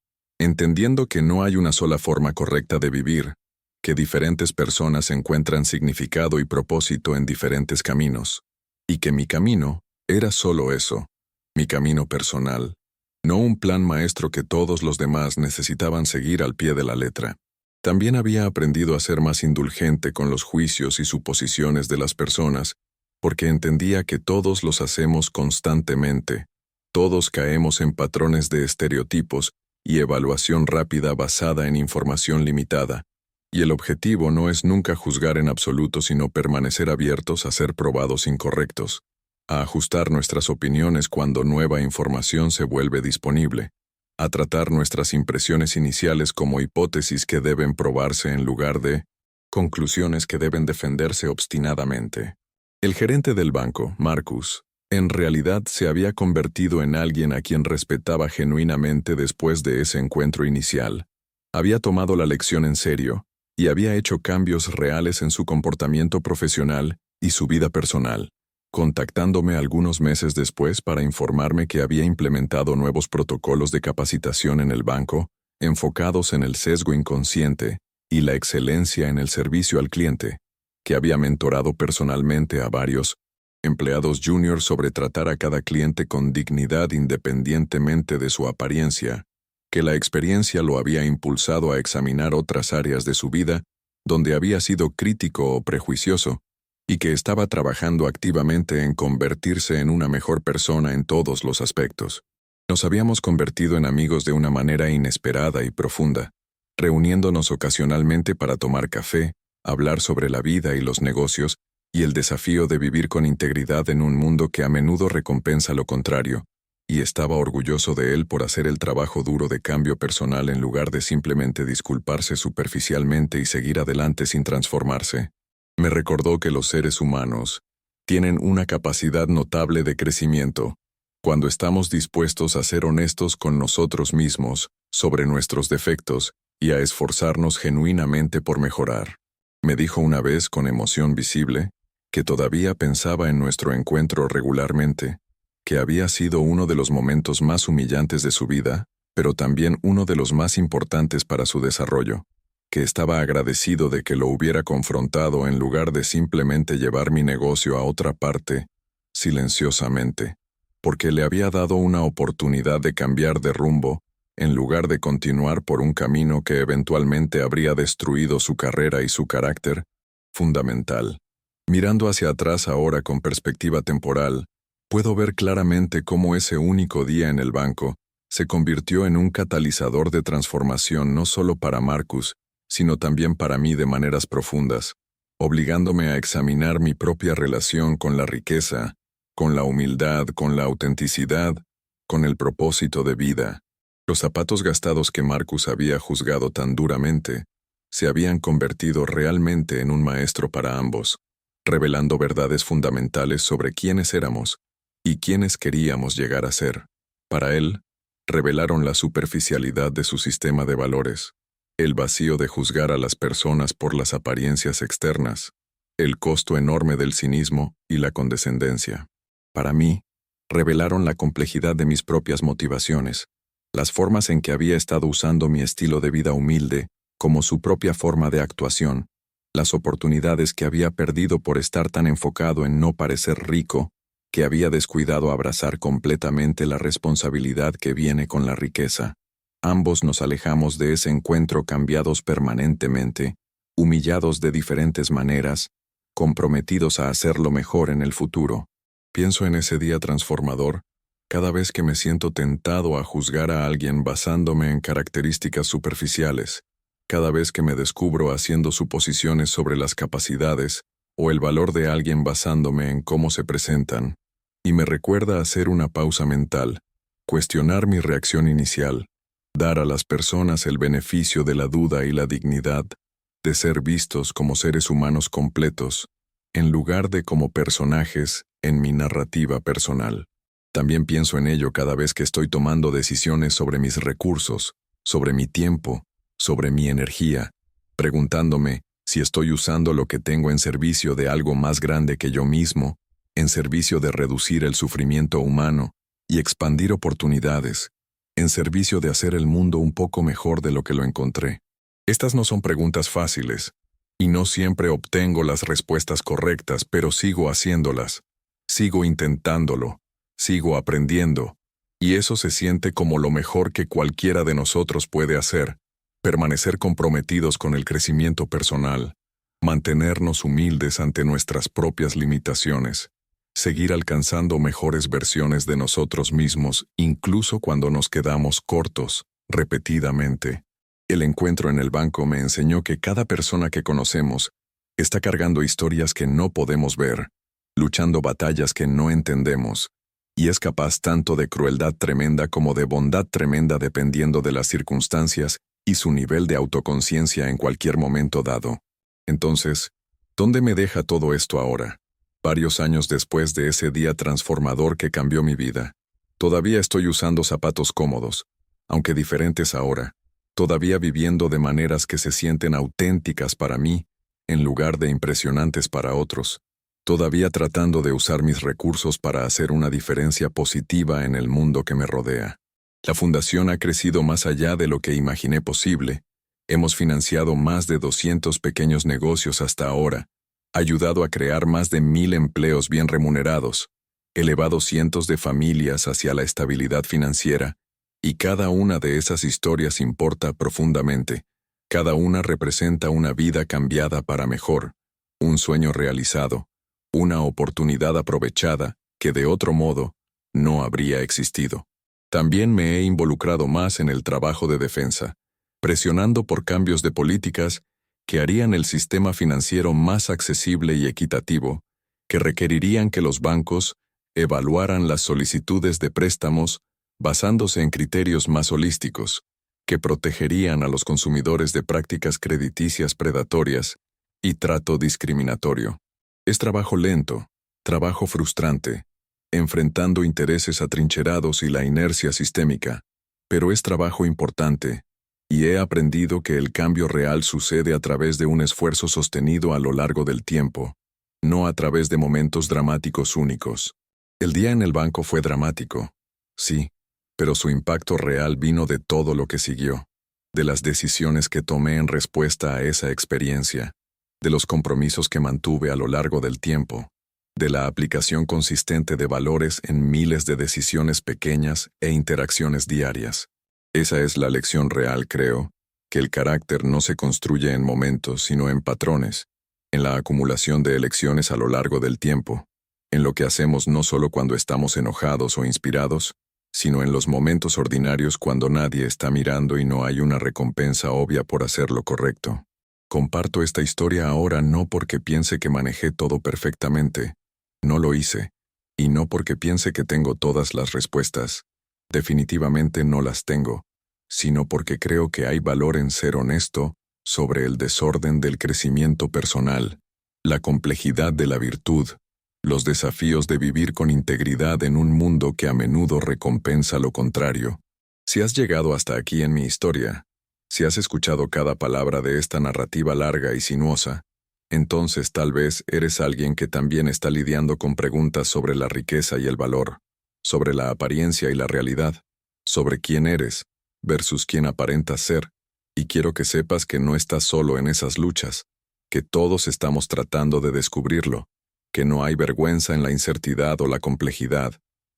entendiendo que no hay una sola forma correcta de vivir, que diferentes personas encuentran significado y propósito en diferentes caminos, y que mi camino era solo eso, mi camino personal, no un plan maestro que todos los demás necesitaban seguir al pie de la letra. También había aprendido a ser más indulgente con los juicios y suposiciones de las personas, porque entendía que todos los hacemos constantemente, todos caemos en patrones de estereotipos y evaluación rápida basada en información limitada, y el objetivo no es nunca juzgar en absoluto sino permanecer abiertos a ser probados incorrectos, a ajustar nuestras opiniones cuando nueva información se vuelve disponible, a tratar nuestras impresiones iniciales como hipótesis que deben probarse en lugar de conclusiones que deben defenderse obstinadamente. El gerente del banco, Marcus, en realidad se había convertido en alguien a quien respetaba genuinamente después de ese encuentro inicial. Había tomado la lección en serio y había hecho cambios reales en su comportamiento profesional y su vida personal, contactándome algunos meses después para informarme que había implementado nuevos protocolos de capacitación en el banco, enfocados en el sesgo inconsciente y la excelencia en el servicio al cliente, que había mentorado personalmente a varios empleados juniors sobre tratar a cada cliente con dignidad independientemente de su apariencia, que la experiencia lo había impulsado a examinar otras áreas de su vida donde había sido crítico o prejuicioso, y que estaba trabajando activamente en convertirse en una mejor persona en todos los aspectos. Nos habíamos convertido en amigos de una manera inesperada y profunda, reuniéndonos ocasionalmente para tomar café, hablar sobre la vida y los negocios, y el desafío de vivir con integridad en un mundo que a menudo recompensa lo contrario, y estaba orgulloso de él por hacer el trabajo duro de cambio personal en lugar de simplemente disculparse superficialmente y seguir adelante sin transformarse. Me recordó que los seres humanos tienen una capacidad notable de crecimiento cuando estamos dispuestos a ser honestos con nosotros mismos sobre nuestros defectos y a esforzarnos genuinamente por mejorar. Me dijo una vez con emoción visible que todavía pensaba en nuestro encuentro regularmente, que había sido uno de los momentos más humillantes de su vida, pero también uno de los más importantes para su desarrollo, que estaba agradecido de que lo hubiera confrontado en lugar de simplemente llevar mi negocio a otra parte, silenciosamente, porque le había dado una oportunidad de cambiar de rumbo, en lugar de continuar por un camino que eventualmente habría destruido su carrera y su carácter fundamental. Mirando hacia atrás ahora con perspectiva temporal, puedo ver claramente cómo ese único día en el banco se convirtió en un catalizador de transformación no solo para Marcus, sino también para mí de maneras profundas, obligándome a examinar mi propia relación con la riqueza, con la humildad, con la autenticidad, con el propósito de vida. Los zapatos gastados que Marcus había juzgado tan duramente se habían convertido realmente en un maestro para ambos, revelando verdades fundamentales sobre quiénes éramos y quiénes queríamos llegar a ser. Para él, revelaron la superficialidad de su sistema de valores, el vacío de juzgar a las personas por las apariencias externas, el costo enorme del cinismo y la condescendencia. Para mí, revelaron la complejidad de mis propias motivaciones, las formas en que había estado usando mi estilo de vida humilde como su propia forma de actuación, las oportunidades que había perdido por estar tan enfocado en no parecer rico, que había descuidado abrazar completamente la responsabilidad que viene con la riqueza. Ambos nos alejamos de ese encuentro cambiados permanentemente, humillados de diferentes maneras, comprometidos a hacerlo mejor en el futuro. Pienso en ese día transformador, cada vez que me siento tentado a juzgar a alguien basándome en características superficiales, cada vez que me descubro haciendo suposiciones sobre las capacidades o el valor de alguien basándome en cómo se presentan, y me recuerda hacer una pausa mental, cuestionar mi reacción inicial, dar a las personas el beneficio de la duda y la dignidad de ser vistos como seres humanos completos, en lugar de como personajes en mi narrativa personal. También pienso en ello cada vez que estoy tomando decisiones sobre mis recursos, sobre mi tiempo, sobre mi energía, preguntándome si estoy usando lo que tengo en servicio de algo más grande que yo mismo, en servicio de reducir el sufrimiento humano y expandir oportunidades, en servicio de hacer el mundo un poco mejor de lo que lo encontré. Estas no son preguntas fáciles, y no siempre obtengo las respuestas correctas, pero sigo haciéndolas, sigo intentándolo, sigo aprendiendo, y eso se siente como lo mejor que cualquiera de nosotros puede hacer, permanecer comprometidos con el crecimiento personal, mantenernos humildes ante nuestras propias limitaciones, seguir alcanzando mejores versiones de nosotros mismos, incluso cuando nos quedamos cortos, repetidamente. El encuentro en el banco me enseñó que cada persona que conocemos está cargando historias que no podemos ver, luchando batallas que no entendemos, y es capaz tanto de crueldad tremenda como de bondad tremenda dependiendo de las circunstancias y su nivel de autoconciencia en cualquier momento dado. Entonces, ¿dónde me deja todo esto ahora? Varios años después de ese día transformador que cambió mi vida, todavía estoy usando zapatos cómodos, aunque diferentes ahora, todavía viviendo de maneras que se sienten auténticas para mí, en lugar de impresionantes para otros, todavía tratando de usar mis recursos para hacer una diferencia positiva en el mundo que me rodea. La fundación ha crecido más allá de lo que imaginé posible. Hemos financiado más de 200 pequeños negocios hasta ahora, ayudado a crear más de 1000 empleos bien remunerados, elevado cientos de familias hacia la estabilidad financiera, y cada una de esas historias importa profundamente. Cada una representa una vida cambiada para mejor, un sueño realizado, una oportunidad aprovechada que de otro modo no habría existido. También me he involucrado más en el trabajo de defensa, presionando por cambios de políticas que harían el sistema financiero más accesible y equitativo, que requerirían que los bancos evaluaran las solicitudes de préstamos basándose en criterios más holísticos, que protegerían a los consumidores de prácticas crediticias predatorias y trato discriminatorio. Es trabajo lento, trabajo frustrante, enfrentando intereses atrincherados y la inercia sistémica, pero es trabajo importante, y he aprendido que el cambio real sucede a través de un esfuerzo sostenido a lo largo del tiempo, no a través de momentos dramáticos únicos. El día en el banco fue dramático, sí, pero su impacto real vino de todo lo que siguió, de las decisiones que tomé en respuesta a esa experiencia, de los compromisos que mantuve a lo largo del tiempo, de la aplicación consistente de valores en miles de decisiones pequeñas e interacciones diarias. Esa es la lección real, creo, que el carácter no se construye en momentos, sino en patrones, en la acumulación de elecciones a lo largo del tiempo, en lo que hacemos no solo cuando estamos enojados o inspirados, sino en los momentos ordinarios cuando nadie está mirando y no hay una recompensa obvia por hacer lo correcto. Comparto esta historia ahora no porque piense que manejé todo perfectamente, no lo hice, y no porque piense que tengo todas las respuestas, definitivamente no las tengo, sino porque creo que hay valor en ser honesto, sobre el desorden del crecimiento personal, la complejidad de la virtud, los desafíos de vivir con integridad en un mundo que a menudo recompensa lo contrario. Si has llegado hasta aquí en mi historia, si has escuchado cada palabra de esta narrativa larga y sinuosa, entonces tal vez eres alguien que también está lidiando con preguntas sobre la riqueza y el valor, sobre la apariencia y la realidad, sobre quién eres versus quién aparentas ser, y quiero que sepas que no estás solo en esas luchas, que todos estamos tratando de descubrirlo, que no hay vergüenza en la incertidad o la complejidad,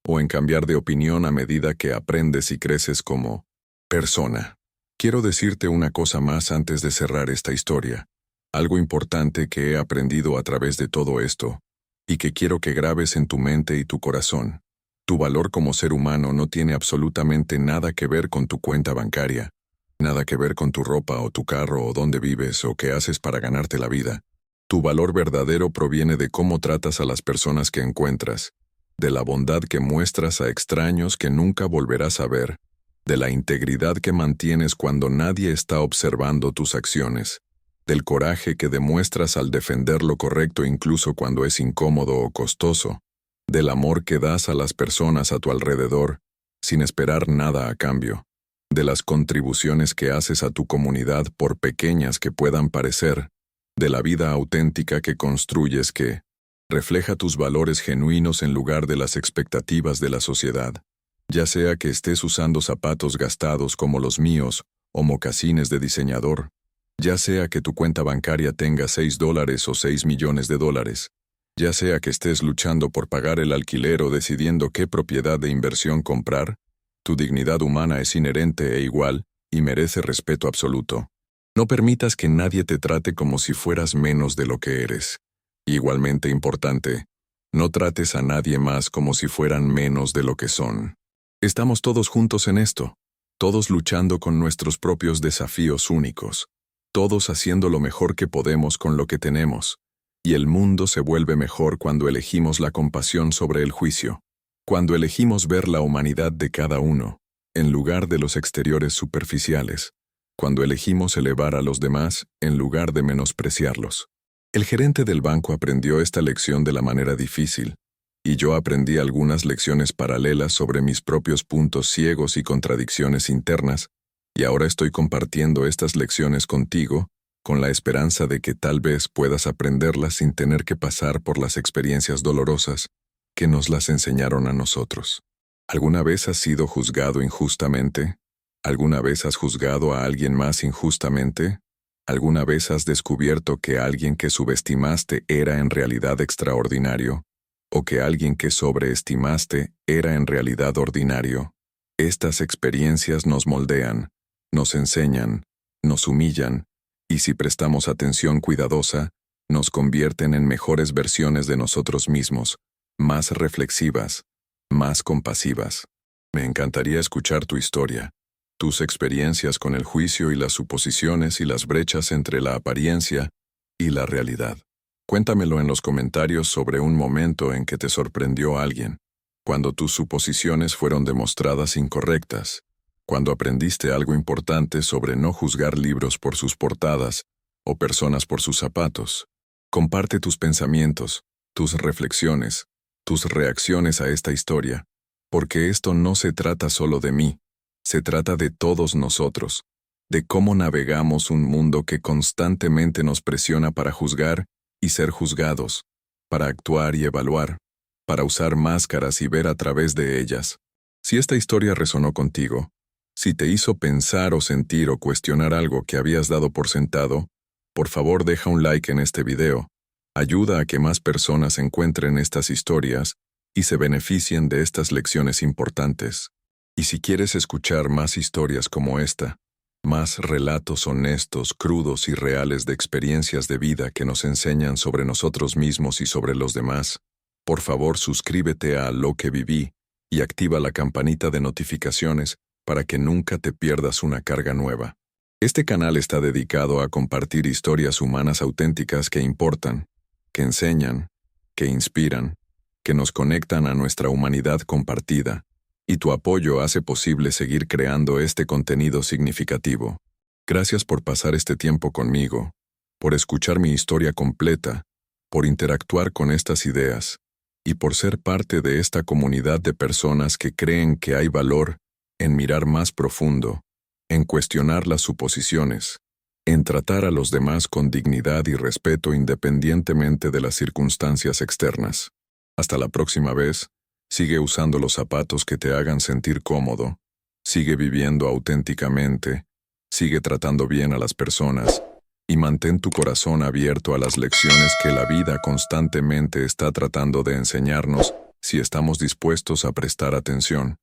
o en cambiar de opinión a medida que aprendes y creces como persona. Quiero decirte una cosa más antes de cerrar esta historia, algo importante que he aprendido a través de todo esto, y que quiero que grabes en tu mente y tu corazón. Tu valor como ser humano no tiene absolutamente nada que ver con tu cuenta bancaria, nada que ver con tu ropa o tu carro o dónde vives o qué haces para ganarte la vida. Tu valor verdadero proviene de cómo tratas a las personas que encuentras, de la bondad que muestras a extraños que nunca volverás a ver, de la integridad que mantienes cuando nadie está observando tus acciones, del coraje que demuestras al defender lo correcto incluso cuando es incómodo o costoso, del amor que das a las personas a tu alrededor, sin esperar nada a cambio, de las contribuciones que haces a tu comunidad por pequeñas que puedan parecer, de la vida auténtica que construyes que refleja tus valores genuinos en lugar de las expectativas de la sociedad. Ya sea que estés usando zapatos gastados como los míos o mocasines de diseñador, ya sea que tu cuenta bancaria tenga $6 o 6 millones de dólares, ya sea que estés luchando por pagar el alquiler o decidiendo qué propiedad de inversión comprar, tu dignidad humana es inherente e igual y merece respeto absoluto. No permitas que nadie te trate como si fueras menos de lo que eres. Igualmente importante, no trates a nadie más como si fueran menos de lo que son. Estamos todos juntos en esto, todos luchando con nuestros propios desafíos únicos, todos haciendo lo mejor que podemos con lo que tenemos, y el mundo se vuelve mejor cuando elegimos la compasión sobre el juicio, cuando elegimos ver la humanidad de cada uno, en lugar de los exteriores superficiales, cuando elegimos elevar a los demás en lugar de menospreciarlos. El gerente del banco aprendió esta lección de la manera difícil, y yo aprendí algunas lecciones paralelas sobre mis propios puntos ciegos y contradicciones internas, y ahora estoy compartiendo estas lecciones contigo, con la esperanza de que tal vez puedas aprenderlas sin tener que pasar por las experiencias dolorosas que nos las enseñaron a nosotros. ¿Alguna vez has sido juzgado injustamente? ¿Alguna vez has juzgado a alguien más injustamente? ¿Alguna vez has descubierto que alguien que subestimaste era en realidad extraordinario? ¿O que alguien que sobreestimaste era en realidad ordinario? Estas experiencias nos moldean, nos enseñan, nos humillan, y si prestamos atención cuidadosa, nos convierten en mejores versiones de nosotros mismos, más reflexivas, más compasivas. Me encantaría escuchar tu historia, tus experiencias con el juicio y las suposiciones y las brechas entre la apariencia y la realidad. Cuéntamelo en los comentarios sobre un momento en que te sorprendió a alguien, cuando tus suposiciones fueron demostradas incorrectas, cuando aprendiste algo importante sobre no juzgar libros por sus portadas o personas por sus zapatos. Comparte tus pensamientos, tus reflexiones, tus reacciones a esta historia, porque esto no se trata solo de mí, se trata de todos nosotros, de cómo navegamos un mundo que constantemente nos presiona para juzgar y ser juzgados, para actuar y evaluar, para usar máscaras y ver a través de ellas. Si esta historia resonó contigo, si te hizo pensar o sentir o cuestionar algo que habías dado por sentado, por favor deja un like en este video. Ayuda a que más personas encuentren estas historias y se beneficien de estas lecciones importantes. Y si quieres escuchar más historias como esta, más relatos honestos, crudos y reales de experiencias de vida que nos enseñan sobre nosotros mismos y sobre los demás, por favor suscríbete a Lo que viví y activa la campanita de notificaciones para que nunca te pierdas una carga nueva. Este canal está dedicado a compartir historias humanas auténticas que importan, que enseñan, que inspiran, que nos conectan a nuestra humanidad compartida, y tu apoyo hace posible seguir creando este contenido significativo. Gracias por pasar este tiempo conmigo, por escuchar mi historia completa, por interactuar con estas ideas y por ser parte de esta comunidad de personas que creen que hay valor en mirar más profundo, en cuestionar las suposiciones, en tratar a los demás con dignidad y respeto independientemente de las circunstancias externas. Hasta la próxima vez, sigue usando los zapatos que te hagan sentir cómodo, sigue viviendo auténticamente, sigue tratando bien a las personas y mantén tu corazón abierto a las lecciones que la vida constantemente está tratando de enseñarnos si estamos dispuestos a prestar atención.